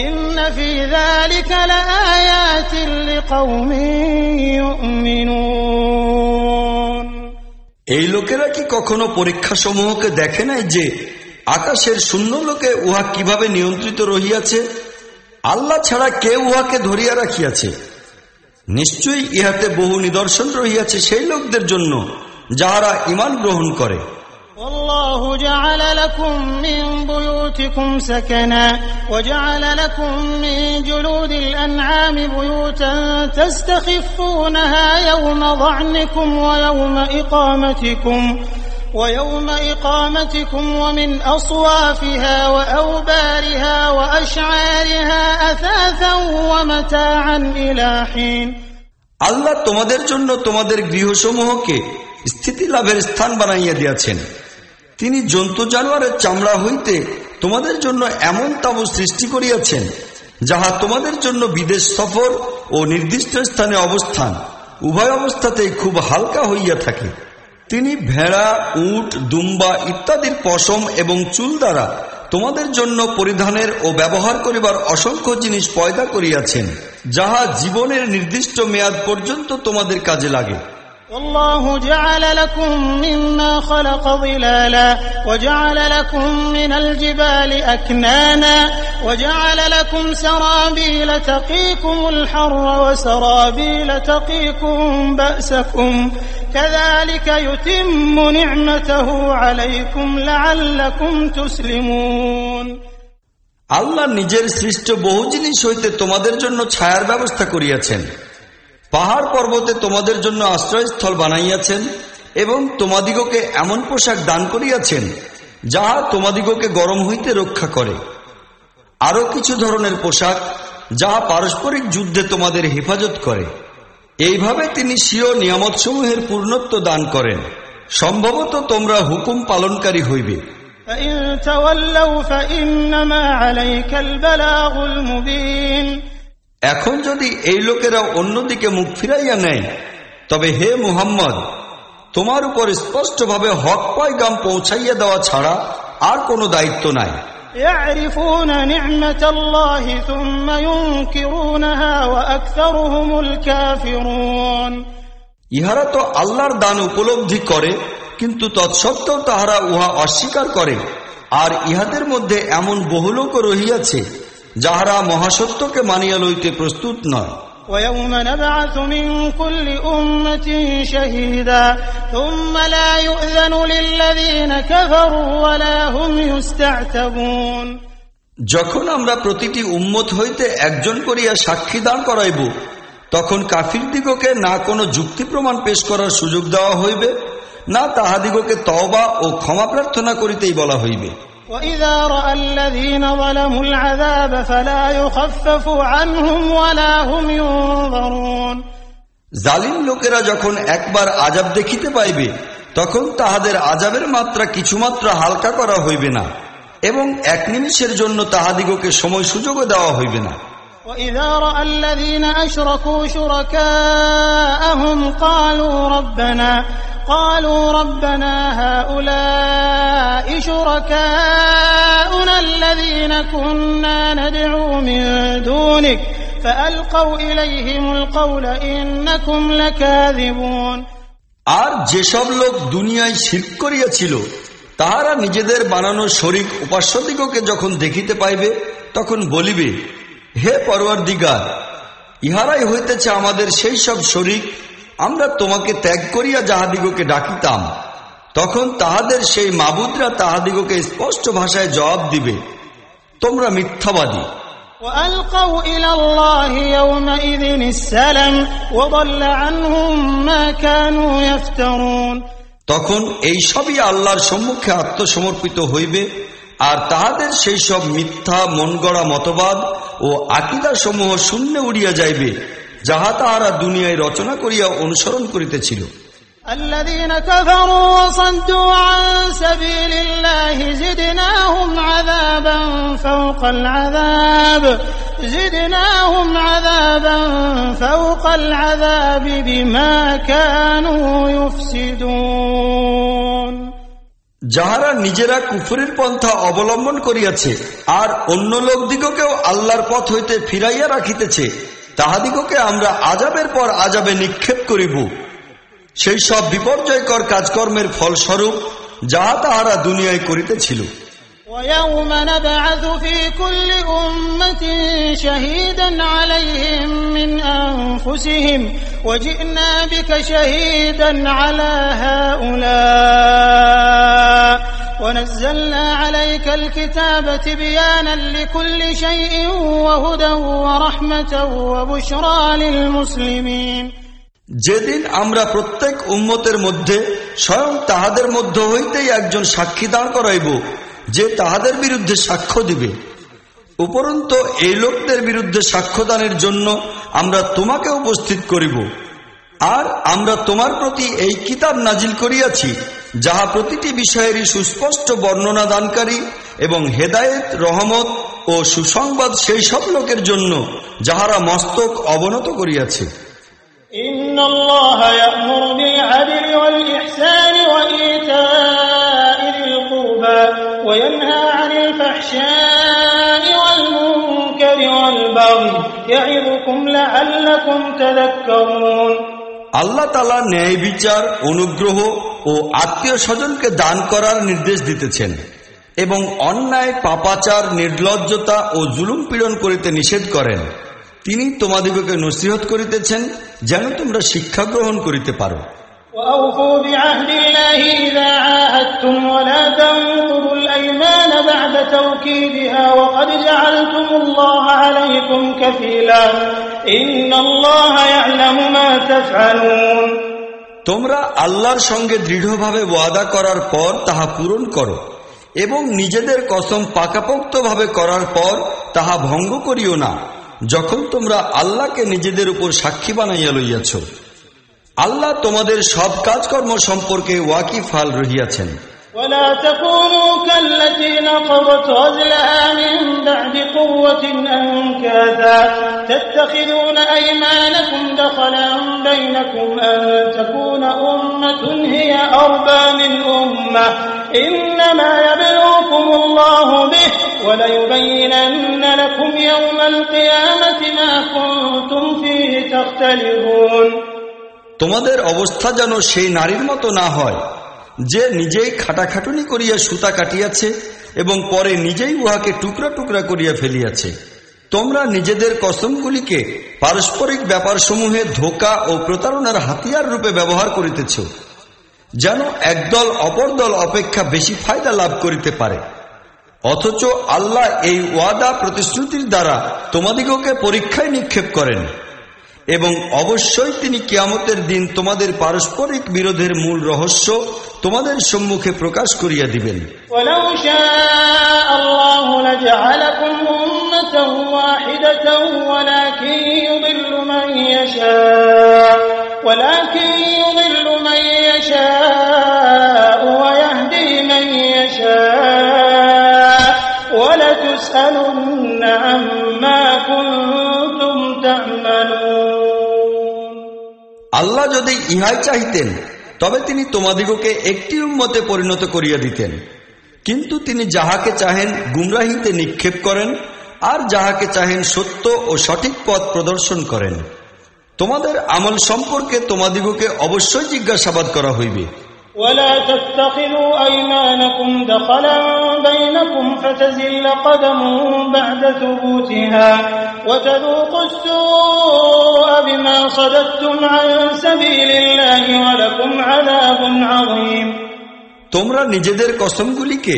إن في ذلك لآيات لقوم يؤمنون। এই লোকেরা কি কখনো পরীক্ষা সমূহকে দেখে নাই যে আকাশের শূন্য লোকে উহা কিভাবে নিয়ন্ত্রিত রহিয়াছে? আল্লাহ ছাড়া কে উহাকে ধরিয়া রাখিয়াছে? নিশ্চয়ই ইহাতে বহু নিদর্শন রহিয়াছে সেই লোকদের জন্য যাহারা ঈমান গ্রহণ করে। والله جعل لكم من بيوتكم سكنا وجعل لكم من جلود الأنعام بيوتا تستخفونها يوم ضعنكم ويوم إقامتكم ومن أصوافها وأوبارها وأشعارها أثاثا ومتاعا إلى حين। আল্লাহ তোমাদের জন্য তোমাদের গৃহসমূহকে স্থিতি লাভের স্থান বানাইয়া দিয়াছেন। তিনি জন্তু জানোয়ারের চামড়া হইতে তোমাদের জন্য এমন তাবু সৃষ্টি করিয়াছেন যাহা তোমাদের জন্য বিদেশ সফর ও নির্দিষ্ট স্থানে অবস্থান উভয় অবস্থাতেই খুব হালকা হইয়া থাকে। তিনি ভেড়া, উট, দুম্বা ইত্যাদির পশম এবং চুল দ্বারা তোমাদের জন্য পরিধানের ও ব্যবহার করিবার অসংখ্য জিনিস পয়দা করিয়াছেন, যাহা জীবনের নির্দিষ্ট মেয়াদ পর্যন্ত তোমাদের কাজে লাগে। والله جعل لكم مما خلق ظلالا وجعل لكم من الجبال أكنانا وجعل لكم سرابيل تقيكم الحر وسرابيل تقيكم بأسكم كذلك يتم نعمته عليكم لعلكم تسلمون। আল্লাহ নিজের সৃষ্ট বহু জিনিস হইতে তোমাদের জন্য ছায়ার ব্যবস্থা করিয়াছেন, পাহাড় পর্বতে তোমাদের জন্য আশ্রয়স্থল বানাইয়াছেন এবং তোমাদিগকে এমন পোশাক দান করিয়াছেন যাহা তোমাদিগকে গরম হইতে রক্ষা করে, আরো কিছু ধরনের পোশাক যাহা পারস্পরিক যুদ্ধে তোমাদের হেফাজত করে। এইভাবে তিনি স্বীয় নিয়ামতসমূহের পূর্ণত্ব দান করেন। সম্ভবত তোমরা হুকুম পালনকারী হইবে। فإن تولوا فإنما عليك البلاغ المبين। এখন যদি এই লোকেরা অন্যদিকে মুখ ফিরাইয়া নেয়, তবে হে মুহাম্মদ, তোমার উপর স্পষ্টভাবে হক পয়গাম পৌঁছাইয়া দেওয়া ছাড়া আর কোনো দায়িত্ব নাই। يعرفون نعمة الله ثم ينكرونها وأكثرهم الكافرون। ইহারা তো আল্লাহর দান উপলব্ধি করে, কিন্তু তৎসত্ত্বেও তাহারা উহা অস্বীকার করে, আর ইহাদের মধ্যে এমন বহু লোক রহিয়াছে যাহারা মহাসত্যকে মানিয়া লইতে প্রস্তুত নয়। ويوم نبعث من كل أمة شهيدا ثم لا يؤذن للذين كفروا ولا هم يستعتبون। যখন আমরা প্রতিটি উম্মত হইতে একজন করিয়া সাক্ষী দান করাইব, তখন কাফিরদিগকে না কোনো যুক্তি প্রমাণ পেশ করার সুযোগ দেওয়া হইবে, না তাহাদিগকে তওবা ও ক্ষমা প্রার্থনা করিতেই বলা হইবে। وَإِذَا رَأَى الَّذِينَ ظَلَمُوا الْعَذَابَ فَلَا يُخَفَّفُ عَنْهُمْ وَلَا هُمْ يُنظَرُونَ। জালিম লোকেরা যখন একবার আযাব দেখিতে পাইবে, তখন তাহাদের আযাবের মাত্রা কিছুমাত্র হালকা করা হইবে না এবং এক নিমিষের জন্য তাহাদিগকে সময় সুযোগও দেওয়া হইবে না। وَإِذَا رَأَى الَّذِينَ أَشْرَكُوا شُرَكَاءَهُمْ قالوا ربنا هؤلاء شركاؤنا الذين كنا ندعو من دونك فألقوا إليهم القول إنكم لكاذبون। আর যেসব লোক দুনিয়ায় শিরক করিয়াছিল, তাহারা নিজেদের বানানো শরীক উপাস্যদিগকে যখন দেখিতে পাইবে, তখন বলিবে, হে পরওয়ারদিগার, ইহারাই হইতেছে আমাদের সেই সব শরীক, আমরা তোমাকে ত্যাগ করিয়া যাহাদিগকে ডাকিতাম। তখন তাহাদের সেই মাবুদরা তাহাদিগকে স্পষ্ট ভাষায় জবাব দিবে, তোমরা মিথ্যাবাদী। وألقوا إلى الله يومئذ السلم وضل عنهم ما كانوا يفترون। তখন এই সবই আল্লাহর সম্মুখে আত্মসমর্পিত হইবে, আর তাহাদের সেই সব মিথ্যা মন গড়া মতবাদ ও আকীদা সমূহ শূন্যে উড়িয়া যাইবে, যাহা তাহারা দুনিয়ায় রচনা করিয়া অনুসরণ করিতেছিল। الذين كفروا وصدوا عن سبيل الله زدناهم عذابا فوق العذاب بما كانوا يفسدون। যাহারা নিজেরা কুফরের পন্থা অবলম্বন করিয়াছে আর অন্য লোকদিগকেও আল্লাহর পথ হইতে ফিরাইয়া রাখিতেছে, তাহাদিগকে আমরা আযাবের পর আযাবে নিক্ষেপ করিব, সেই সব বিপর্যয়কর কাজকর্মের ফলস্বরূপ যাহা তাহারা দুনিয়ায় করিতেছিল। ويوم نبعث في كل أمة شهيدا عليهم من أنفسهم وجئنا بك شهيدا على هؤلاء ونزلنا عليك الكتاب تبيانا لكل شيء وهدى ورحمة وبشرى للمسلمين। যেদিন আমরা প্রত্যেক উম্মতের মধ্যে স্বয়ং তাহাদের মধ্য হইতেই একজন সাক্ষী দাঁড় করাইব, যে তাহাদের বিরুদ্ধে সাক্ষ্য দিবে। উপরন্তু এই লোকদের বিরুদ্ধে সাক্ষ্যদানের জন্য আমরা তোমাকে উপস্থিত করিব, আর আমরা তোমার প্রতি এই কিতাব নাজিল করিয়াছি, যাহা প্রতিটি বিষয়েরই সুস্পষ্ট বর্ণনা দানকারী এবং হেদায়েত, রহমত ও সুসংবাদ সেই সব লোকের জন্য যাহারা মস্তক অবনত করিয়াছে। إن الله يأمر بالعدل والإحسان وإيتاء ذي القربى وينهى عن الفحشاء والمنكر والبغي يعظكم لعلكم تذكرون। আল্লাহ তাআলা ন্যায় বিচার, অনুগ্রহ ও আত্মীয় স্বজনকে দান করার নির্দেশ দিতেছেন এবং অন্যায়, পাপাচার, নির্লজ্জতা ও জুলুম পীড়ন করিতে নিষেধ করেন। তিনি তোমাদিগকে নসিহত করিতেছেন যেন তোমরা শিক্ষা গ্রহণ করিতে পারো। وأوفوا بعهد الله إذا عاهدتم ولا تنقضوا الأيمان بعد توكيدها وقد جعلتم الله عليكم كفيلا إن الله يعلم ما تفعلون। তোমরা আল্লাহর সঙ্গে দৃঢ়ভাবে ওয়াদা করার পর তাহা পূরণ করো এবং নিজেদের কসম পাকাপোক্তভাবে করার পর তাহা ভঙ্গ করিও না, যখন তোমরা আল্লাহকে নিজেদের উপর সাক্ষী বানাইয়া লইয়াছ। আল্লাহ তোমাদের সব কাজকর্ম সম্পর্কে ওয়াকিফাল রহিয়াছেন। ولا تكونوا كالتي نقضت غزلها من بعد قوة أنكاثا تتخذون أيمانكم دخلا بينكم أن تكون أمة هي أربى من أمة إنما يبلوكم الله به وليبينن لكم يوم القيامة ما كنتم فيه تختلفون। তোমাদের অবস্থা যেন সেই নারীর মতো না হয় যে নিজেই খাটাখাটুনি করিয়া সুতা কাটিয়াছে এবং পরে নিজেই উহাকে টুকরা টুকরা করিয়া ফেলিয়াছে। তোমরা নিজেদের কসমগুলিকে পারস্পরিক ব্যাপারসমূহে ধোঁকা ও প্রতারণার হাতিয়ার রূপে ব্যবহার করিতেছ, যেন একদল অপর দল অপেক্ষা বেশি ফায়দা লাভ করিতে পারে। অথচ আল্লাহ এই ওয়াদা প্রতিশ্রুতির দ্বারা তোমাদিগকে পরীক্ষায় নিক্ষেপ করেন এবং অবশ্যই তিনি কিয়ামতের দিন তোমাদের পারস্পরিক বিরোধের মূল রহস্য তোমাদের সম্মুখে প্রকাশ করিয়া দিবেন। ওয়ালাউ শাআ আল্লাহু লাজআলাকুম উম্মাতান ওয়াহিদাতান ওয়ালাকিন ইউদিল্লু মান ইয়াশা ওয়া ইয়াহদি মান ইয়াশা ওয়া লা তুসআলুন্না আম্মা কুনতুম তা'মালুন। আল্লাহ যদি ইহাই চাহিতেন তবে তিনি তোমাদিগকে একটি উম্মতে পরিণত করিয়া দিতেন, কিন্তু তিনি যাহাকে চাহেন গুমরাহিতে নিক্ষেপ করেন আর যাহাকে চাহেন সত্য ও সঠিক পথ প্রদর্শন করেন। তোমাদের আমল সম্পর্কে তোমাদিগকে অবশ্যই জিজ্ঞাসাবাদ করা হইবে। ولا تتخذوا أيمانكم دخلا بينكم فتزل قدم بعد ثبوتها وتذوقوا السوء بما صددتم عن سبيل الله ولكم عذاب عظيم। তোমরা নিজেদের কসমগুলিকে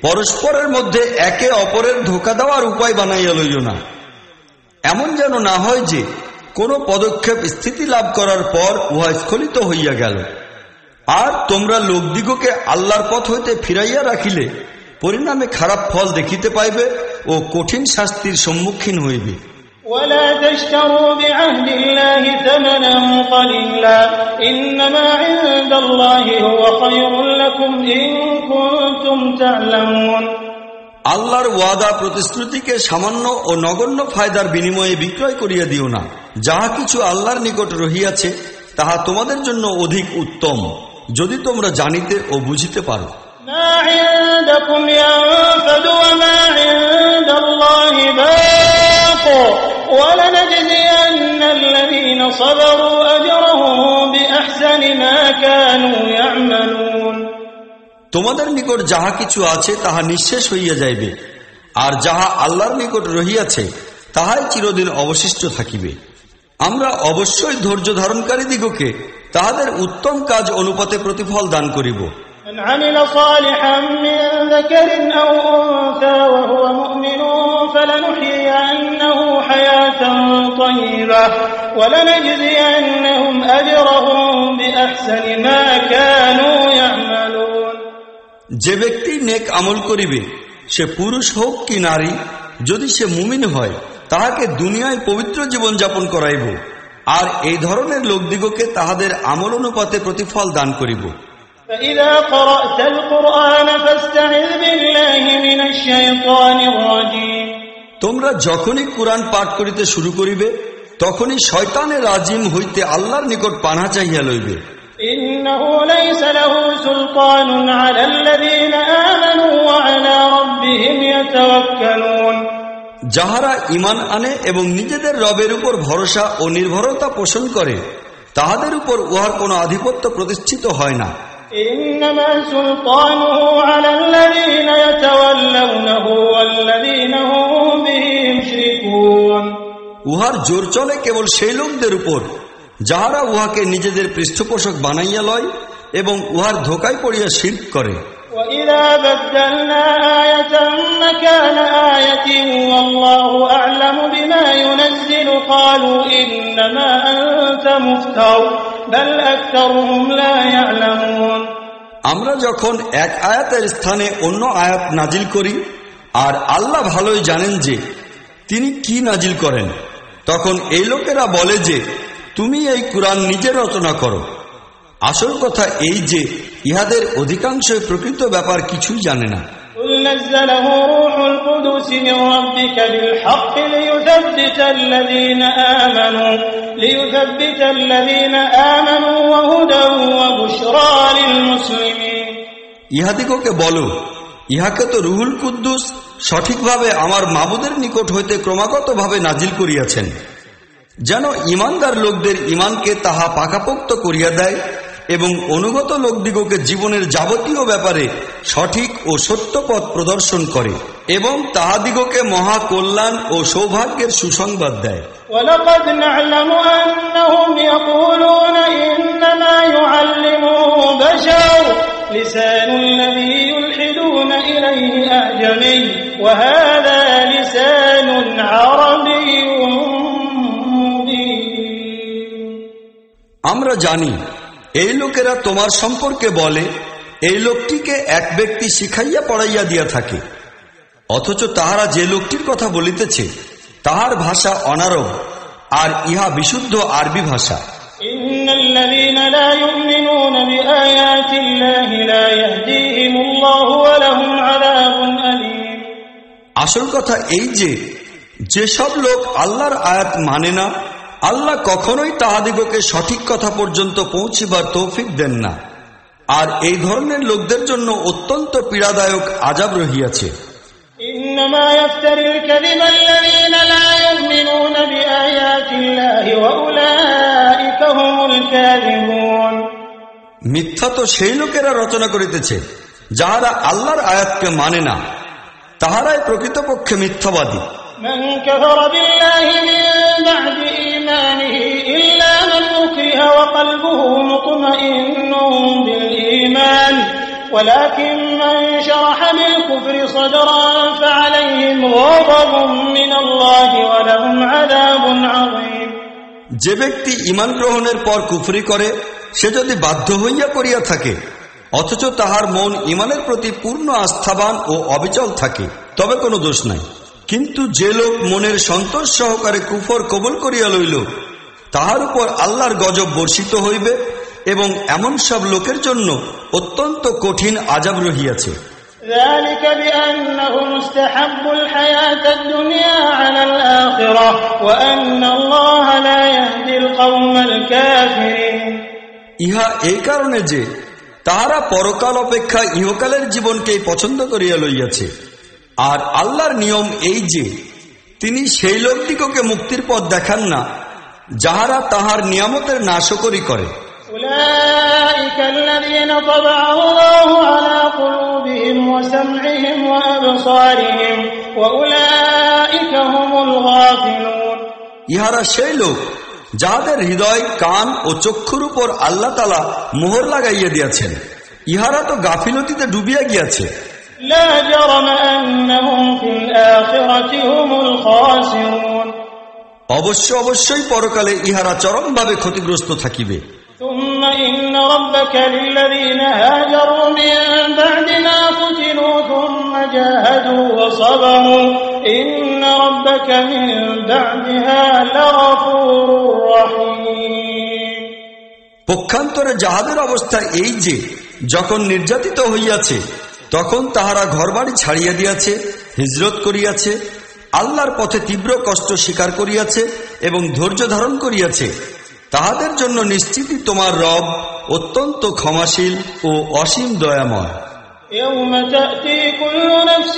পরস্পরের মধ্যে একে অপরের ধোঁকা দেওয়ার উপায় বানাইয়া লইও না, এমন যেন না হয় যে কোনো পদক্ষেপ স্থিতি লাভ করার পর উহা স্খলিত হইয়া গেল। আর তোমরা লোকদিগকে আল্লাহর পথ হইতে ফিরাইয়া রাখিলে পরিণামে খারাপ ফল দেখিতে পাইবে ও কঠিন শাস্তির সম্মুখীন হইবে। ولا تشتروا بعهد الله ثمنا قليلا إنما عند الله هو خير لكم إن كنتم تعلمون। আল্লাহর ওয়াদা প্রতিশ্রুতিকে সামান্য ও নগণ্য ফায়দার বিনিময়ে বিক্রয় করিয়া দিও না। যাহা কিছু আল্লাহর নিকট রহিয়াছে তাহা তোমাদের জন্য অধিক উত্তম, যদি তোমরা জানিতে ও বুঝিতে পারো। মা ইনদাকুম ইয়ানফাদু ওয়া মা ইনদাল্লাহি বাক ওয়া লানাজজিয়ান্নাল্লাযীনা সাবারু আজরাহুম বিআহসানি মা কানূ ইয়া'মালুন। তোমাদের নিকট যাহা কিছু আছে তাহা নিঃশেষ হইয়া যাইবে, আর যাহা আল্লাহর নিকট রহিয়াছে তাহাই চিরদিন অবশিষ্ট থাকিবে। আমরা অবশ্যই ধৈর্য ধারণকারী দিগকে তাহাদের উত্তম কাজ অনুপাতে প্রতিফল দান করিব। من عمل صالحا من ذكر أو أنثى وهو مؤمن فلنحيينه حياة طيبة ولنجزينهم أجرهم بأحسن ما كانوا يعملون। যে ব্যক্তি নেক আমল করিবে, সে পুরুষ হোক কি নারী, যদি সে মুমিন হয় তাহাকে দুনিয়ায় পবিত্র জীবন যাপন করাইব, আর এই ধরনের লোকদিগকে তাহাদের আমল অনুপাতে প্রতিফল দান করিব। فإذا قرأت القرآن فاستعذ بالله من الشيطان الرجيم। তোমরা যখনই কুরআন পাঠ করিতে শুরু করিবে তখনই শয়তানের রাজিম হইতে আল্লাহর নিকট পানাহ চাহিয়া লইবে। إن إنه ليس له سلطان على الذين آمنوا وعلى ربهم يتوكلون। যাহারা ঈমান আনে এবং নিজেদের রবের উপর ভরসা ও নির্ভরতা পোষণ করে তাহাদের উপর উহার কোনো আধিপত্য প্রতিষ্ঠিত হয় না। إنما سلطانه على الذين يتولونه والذين هم به يشركون। উহার জোর চলে কেবল সেই লোকদের উপর যাহারা উহাকে নিজেদের পৃষ্ঠপোষক বানাইয়া লয় এবং উহার ধোঁকায় পড়িয়া শিরক করে। وَإِذَا بَدَّلْنَا آيَةً مَكَانَ آيَةٍ وَاللَّهُ أَعْلَمُ بِمَا يُنَزِّلُ قَالُوا إِنَّمَا أَنْتَ مُفْتَرٍ بَلْ أَكْثَرُهُمْ لَا يَعْلَمُونَ। আমরা যখন এক আয়াতের স্থানে অন্য আয়াত নাজিল করি আর আল্লাহ ভালোই জানেন যে তিনি কি নাজিল করেন, তখন এই লোকেরা বলে যে তুমি এই কুরআন নিজে রচনা করো। আসল কথা এই যে ইহাদের অধিকাংশই প্রকৃত ব্যাপার কিছুই জানে না। قُلْ نَزَّلَهُ رُوحُ الْقُدُسِ مِنْ رَبِّكَ بِالْحَقِّ لِيُثَبِّتَ الَّذِينَ آمَنُوا وَهُدًى وَبُشْرَى لِلْمُسْلِمِينَ। ইহাদিগকে বলো, ইহাকে তো রুহুল কুদ্দুস সঠিকভাবে আমার মাবুদের নিকট হইতে ক্রমাগতভাবে নাজিল করিয়াছেন, যেন ঈমানদার লোকদের ঈমানকে তাহা পাকাপোক্ত করিয়া দেয় এবং অনুগত লোকদিগকে জীবনের যাবতীয় ব্যাপারে সঠিক ও সত্য পথ প্রদর্শন করে এবং তাহাদিগকে মহা কল্যাণ ও সৌভাগ্যের সুসংবাদ দেয়। وَلَقَدْ نَعْلَمُ أَنَّهُمْ يَقُولُونَ إِنَّمَا يُعَلِّمُهُ بَشَرٌ لِسَانُ الَّذِي يُلْحِدُونَ إِلَيْهِ أَعْجَمِيٌّ وَهَذَا لِسَانٌ عَرَبِيٌّ مُبِينٌ। আমরা জানি এই লোকেরা তোমার সম্পর্কে বলে এই লোকটিকে এক ব্যক্তি শিখাইয়া পড়াইয়া দিয়া থাকে, অথচ তাহারা যে লোকটির কথা বলিতেছে তাহার ভাষা অনারব আর ইহা বিশুদ্ধ আরবি ভাষা। ইন্নাল্লাযীনা লা ইউমিনুনা বিআয়াতিল্লাহি লা ইয়াহদিহিমুল্লাহু ওয়া লাহুম আযাবুন আলীম। আসল কথা এই যে যেসব লোক আল্লাহর আয়াত মানে না, আল্লাহ কখনোই তাহাদিগকে সঠিক কথা পর্যন্ত পৌঁছিবার তৌফিক দেন না, আর এই ধরনের লোকদের জন্য অত্যন্ত পীড়াদায়ক আযাব রহিয়াছে। ইন্নামা ইফতারিল কাযিবা আল্লাযীনা লা ইউমিনুনা বিআয়াতিল্লাহি ওয়া উলাইকা হুমুল কাযিবুন। মিথ্যা তো সেই লোকেরা রচনা করিতেছে যাহারা আল্লাহর আয়াতকে মানে না, তাহারাই প্রকৃতপক্ষে মিথ্যাবাদী। মান কাফারা বিল্লাহি মিন বা'দি ঈমানিহি ইল্লা মান উকরিহা ওয়া কলবুহু মুতমাইন্নুন বিল ঈমান ولكن من شرح بالكفر صدرا فعليهم غضب من الله ولهم عذاب عظيم। যে ব্যক্তি ঈমান গ্রহণের পর কুফরি করে সে যদি বাধ্য হইয়া করিয়া থাকে অথচ তাহার মন ঈমানের প্রতি পূর্ণ আস্থাবান ও অবিচল থাকে, তবে কোনো দোষ নাই। কিন্তু যে লোক মনের সন্তোষ সহকারে কুফর কবুল করিয়া লইল তাহার উপর আল্লাহর গজব বর্ষিত হইবে এবং এমন সব লোকের জন্য অত্যন্ত কঠিন আযাব রহিয়াছে। ذلك بأنهم استحبوا الحياة الدنيا على الآخرة وأن الله لا يهدي القوم الكافرين। ইহা এই কারণে যে তাহারা পরকাল অপেক্ষা ইহকালের জীবনকেই পছন্দ করিয়া লইয়াছে, আর আল্লাহর নিয়ম এই যে তিনি সেই লোকদিগকে মুক্তির পথ দেখান না যাহারা তাহার নিয়ামতের নাশকরি করে। أولئك الذين طبع الله على قلوبهم وسمعهم وأبصارهم وأولئك هم الغافلون। ইহারা সেই লোক যাহাদের হৃদয়, কান ও চক্ষুর উপর আল্লাহ তাআলা মোহর লাগাইয়া দিয়াছেন, ইহারা তো গাফিলতিতে ডুবিয়া গিয়াছে। لا جرم أنهم في الآخرة هم الخاسرون। অবশ্যই পরকালে ইহারা চরমভাবে ক্ষতিগ্রস্ত থাকিবে। ثم إن ربك للذين هاجروا من بعد ما فتنوا ثم جاهدوا وصبروا إن ربك من بعدها لغفور رحيم। পক্ষান্তরে যাহাদের অবস্থা এই যে যখন নির্যাতিত হইয়াছে তখন তাহারা ঘরবাড়ি ছাড়িয়া দিয়াছে, হিজরত করিয়াছে, আল্লাহর পথে তীব্র কষ্ট স্বীকার করিয়াছে এবং ধৈর্য ধারণ করিয়াছে, তাহাদের জন্য নিশ্চিতই তোমার রব অত্যন্ত ক্ষমাশীল ও অসীম দয়াময়। يوم تأتي كل نفس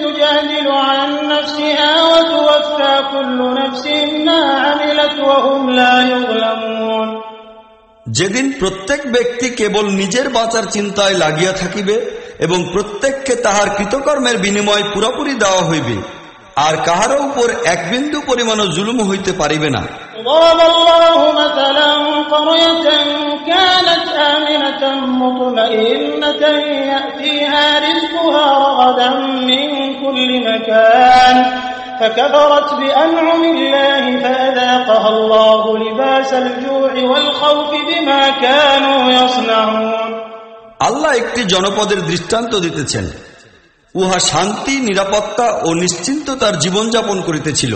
تجادل عن نفسها وتوفى كل نفس ما عملت وهم لا يظلمون। যেদিন প্রত্যেক ব্যক্তি কেবল নিজের বাঁচার চিন্তায় লাগিয়া থাকিবে এবং প্রত্যেককে তাহার কৃতকর্মের বিনিময় পুরোপুরি দেওয়া হইবে, আর কাহারও উপর এক বিন্দু পরিমাণও জুলুম হইতে পারিবে না। ضرب الله مثلا قرية كانت آمنة مطمئنة يأتيها رزقها رغدا من كل مكان فكفرت بأنعم الله فأذاقها الله لباس الجوع والخوف بما كانوا يصنعون। আল্লাহ একটি জনপদের দৃষ্টান্ত দিতেছেন। উহা শান্তি, নিরাপত্তা ও নিশ্চিন্ততার জীবনযাপন করিতেছিল,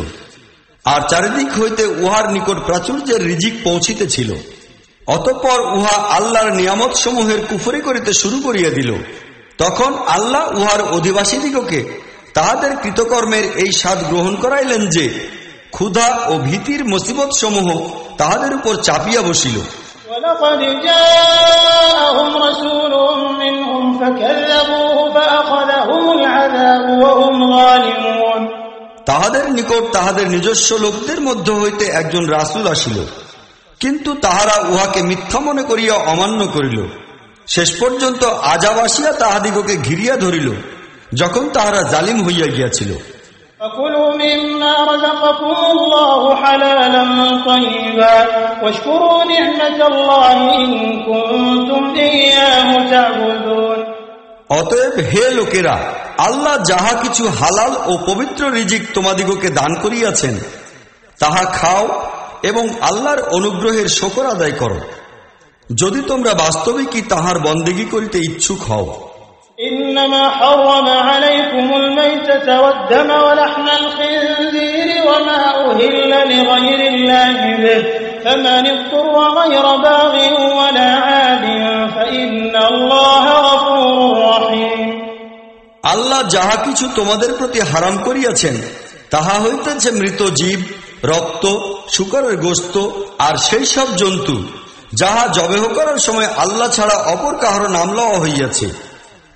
আর চারিদিক হইতে উহার নিকট প্রাচুর্যের রিজিক পৌঁছিতেছিল। অতঃপর উহা আল্লাহর নিয়ামত সমূহের কুফরি করিতে শুরু করিয়া দিল। তখন আল্লাহ উহার অধিবাসীদিগকে তাহাদের কৃতকর্মের এই স্বাদ গ্রহণ করাইলেন যে ক্ষুধা ও ভীতির মুসিবত সমূহ তাহাদের উপর চাপিয়া বসিল। ولقد جاءهم رسول منهم فكذبوه فأخذهم العذاب وهم ظالمون। তাহাদের নিকট তাহাদের নিজস্ব লোকদের মধ্য হইতে একজন রাসূল আসিল, কিন্তু তাহারা উহাকে মিথ্যা মনে করিয়া অমান্য করিল। শেষ পর্যন্ত আযাব আসিয়া তাহাদিগকে ঘিরিয়া ধরিল, যখন তাহারা জালিম হইয়া গিয়াছিল। فكلوا مما رزقكم الله حلالا طيبا واشكروا نعمة الله إن كنتم إياه تعبدون। অতএব হে লোকেরা, আল্লাহ যাহা কিছু হালাল ও পবিত্র রিজিক তোমাদিগকে দান করিয়াছেন তাহা খাও এবং আল্লাহর অনুগ্রহের শুকর আদায় করো, যদি তোমরা বাস্তবিকই তাহার বন্দেগী করিতে ইচ্ছুক হও। إنما حرم عليكم الميتة والدم ولحم الخنزير وما أهل لغير الله به فمن اضطر غير باغ ولا عاد فإن الله غفور رحيم। আল্লাহ যাহা কিছু তোমাদের প্রতি হারাম করিয়াছেন তাহা হইতেছে মৃত জীব, রক্ত, শূকরের গোশত আর সেই সব জন্তু যাহা জবেহ করার সময় আল্লাহ ছাড়া অপর কাহারও নাম লওয়া হইয়াছে।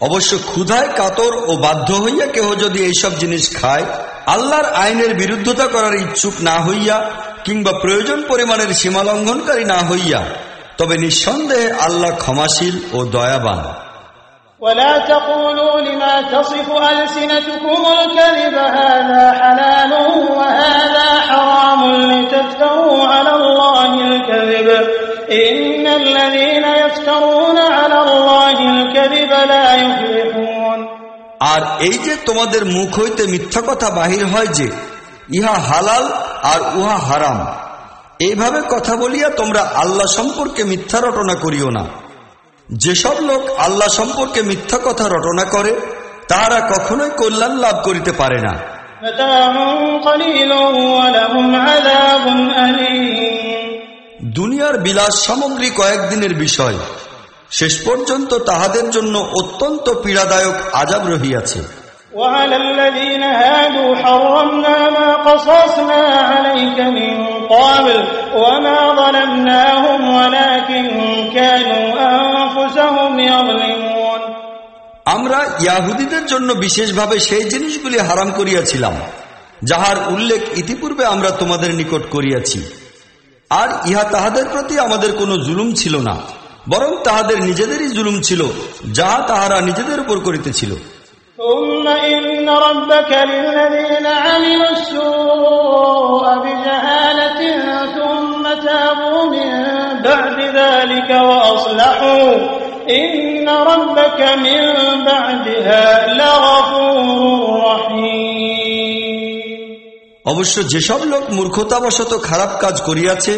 অবশ্য ক্ষুধায় কাতর ও বাধ্য হইয়া কেহ যদি এইসব জিনিস খায়, আল্লাহর আইনের বিরুদ্ধতা করার ইচ্ছুক না হইয়া কিংবা প্রয়োজন পরিমাণের সীমালঙ্ঘনকারী না হইয়া, তবে নিঃসন্দেহে আল্লাহ ক্ষমাশীল ও দয়াবান। ولا تقولوا لما تصف ألسنتكم الكذب هذا حلال وهذا حرام لتفتروا على الله الكذب إن الذين يفترون على الله الكذب لا يفلحون। আর এই যে তোমাদের মুখ হইতে মিথ্যা কথা বাহির হয় যে ইহা হালাল আর উহা হারাম, এইভাবে কথা বলিয়া তোমরা আল্লাহ সম্পর্কে মিথ্যা রটনা করিও না। যেসব লোক আল্লাহ সম্পর্কে মিথ্যা কথা রটনা করে তাহারা কখনোই কল্যাণ লাভ করিতে পারে না। দুনিয়ার বিলাস সামগ্রী কয়েকদিনের বিষয়, শেষ পর্যন্ত তাহাদের জন্য অত্যন্ত পীড়াদায়ক আযাব রহিয়াছে। وعلى الذين هادوا حرمنا ما قصصنا عليك من قبل وما ظلمناهم ولكن كانوا أنفسهم يظلمون। আমরা ইয়াহুদীদের জন্য বিশেষভাবে সেই জিনিসগুলি হারাম করিয়াছিলাম যাহার উল্লেখ ইতিপূর্বে আমরা তোমাদের নিকট করিয়াছি, আর ইহা তাহাদের প্রতি আমাদের কোনো জুলুম ছিল না, বরং তাহাদের নিজেদেরই জুলুম ছিল যাহা তাহারা নিজেদের উপর করিতেছিল। ثم إن ربك للذين عملوا السوء بجهالة ثم تابوا من بعد ذلك وأصلحوا إن ربك من بعدها لغفور رحيم। অবশ্য যেসব লোক মূর্খতাবশত খারাপ কাজ করিয়াছে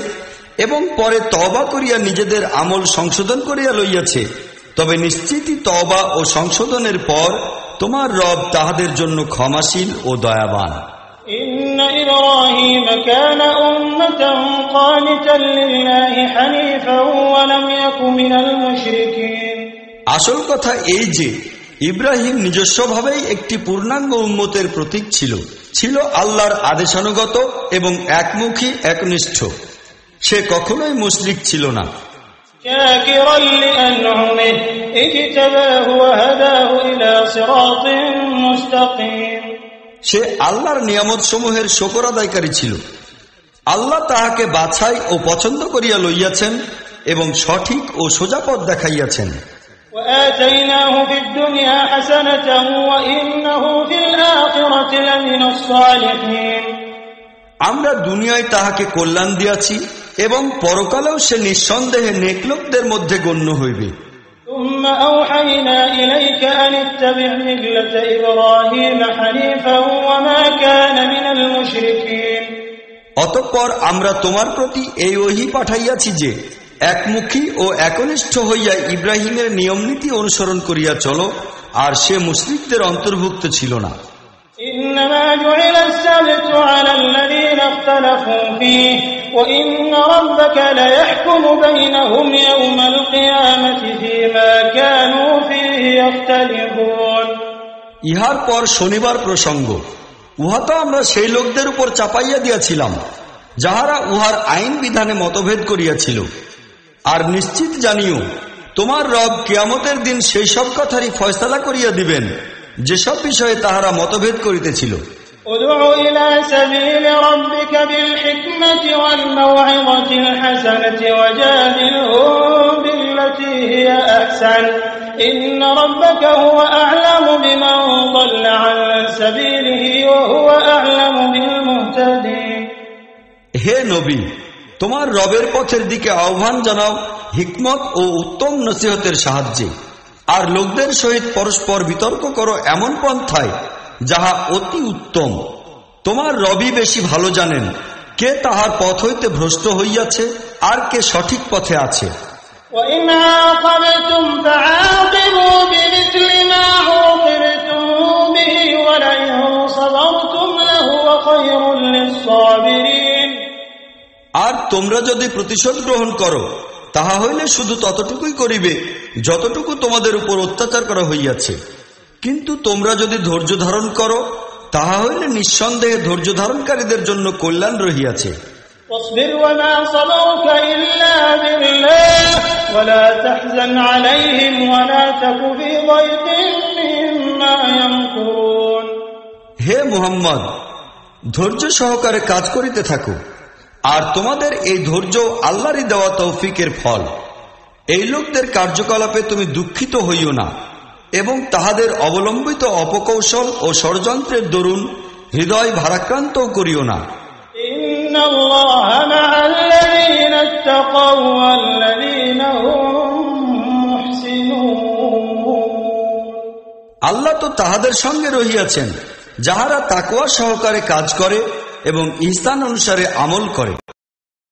এবং পরে তওবা করিয়া নিজেদের আমল সংশোধন করিয়া লইয়াছে, তবে নিশ্চিতই তওবা ও সংশোধনের পর তোমার রব তাহাদের জন্য ক্ষমাশীল ও দয়াবান। إن إبراهيم كان أمة قانتا لله حنيفا ولم يك من المشركين। আসল কথা এই যে ইব্রাহিম নিজস্বভাবেই একটি পূর্ণাঙ্গ উম্মতের প্রতীক ছিল, ছিল আল্লাহর আদেশানুগত এবং একমুখী একনিষ্ঠ। সে কখনোই মুশরিক ছিল না। شاكرا لأنعمه اجتباه وهداه إلى صراط مستقيم সে আল্লাহর নিয়ামত সমূহের শুকর আদায়কারী ছিল। আল্লাহ তাহাকে বাছাই ও পছন্দ করিয়া লইয়াছেন এবং সঠিক ও সোজা পথ দেখাইয়াছেন। وآتيناه في الدنيا حسنة وإنه في الآخرة لمن الصالحين আমরা দুনিয়ায় তাহাকে কল্যাণ দিয়াছি এবং পরকালেও সে নিঃসন্দেহে নেক লোকদের মধ্যে গণ্য হইবে। ثم أوحينا إليك أن اتبع ملة إبراهيم حنيفا وما كان من المشركين অতঃপর আমরা তোমার প্রতি এই ওহী পাঠাইয়াছি যে একমুখী ও একনিষ্ঠ হইয়া ইব্রাহিমের নিয়ম নীতি অনুসরণ করিয়া চলো, আর সে মুশরিকদের অন্তর্ভুক্ত ছিল না। إنما جعل السبت على الذين اختلفوا فيه وإن ربك ليحكم بينهم يوم القيامة فيما كانوا فيه يختلفون ইহার পর শনিবার প্রসঙ্গ। উহা তো আমরা সেই লোকদের উপর চাপাইয়া দিয়াছিলাম যাহারা উহার আইন বিধানে মতভেদ করিয়াছিল। আর নিশ্চিত জানিও তোমার রব কিয়ামতের দিন সেই সব কথারই ফয়সালা করিয়া দিবেন যেসব বিষয়ে তাহারা মতভেদ করিতেছিল। ادع إلى سبيل ربك بالحكمة والموعظة الحسنة وجادلهم بالتي هي أحسن إن ربك هو أعلم بمن ضل عن سبيله وهو أعلم بالمهتدين হে নবী, তোমার রবের পথের দিকে আহ্বান জানাও হিকমত ও উত্তম নসিহতের সাহায্যে, আর লোকদের সহিত পরস্পর বিতর্ক করো এমন পন্থায় যাহা অতি উত্তম। তোমার রবি বেশি ভালো জানেন কে তাহার পথ হইতে ভ্রষ্ট হইয়াছে আর কে সঠিক পথে আছে। وإن عاقبتم فعاقبوا بمثل ما عوقبتم به ولئن صبرتم لهو خير للصابرين আর তোমরা যদি প্রতিশোধ গ্রহণ করো তাহা হইলে শুধু ততটুকুই করিবে যতটুকু তোমাদের উপর অত্যাচার করা হইয়াছে, কিন্তু তোমরা যদি ধৈর্য ধারণ করো তাহা হইলে নিঃসন্দেহে ধৈর্য ধারণকারীদের জন্য কল্যাণ রহিয়াছে। واصبر وما صبرك إلا بالله ولا تحزن عليهم ولا تك في ضيق مما يمكرون হে মুহাম্মদ, ধৈর্য সহকারে কাজ করিতে থাকো, আর তোমাদের এই ধৈর্য আল্লাহরই দেওয়া তৌফিকের ফল। এই লোকদের কার্যকলাপে তুমি দুঃখিত হইও না এবং তাহাদের অবলম্বিত অপকৌশল ও ষড়যন্ত্রের দরুন হৃদয় ভারাক্রান্তও করিও না। إن الله مع الذين اتقوا والذين هم محسنون আল্লাহ তো তাহাদের সঙ্গে রহিয়াছেন যাহারা তাকওয়া সহকারে কাজ করে এবং ইহসান অনুসারে আমল করে।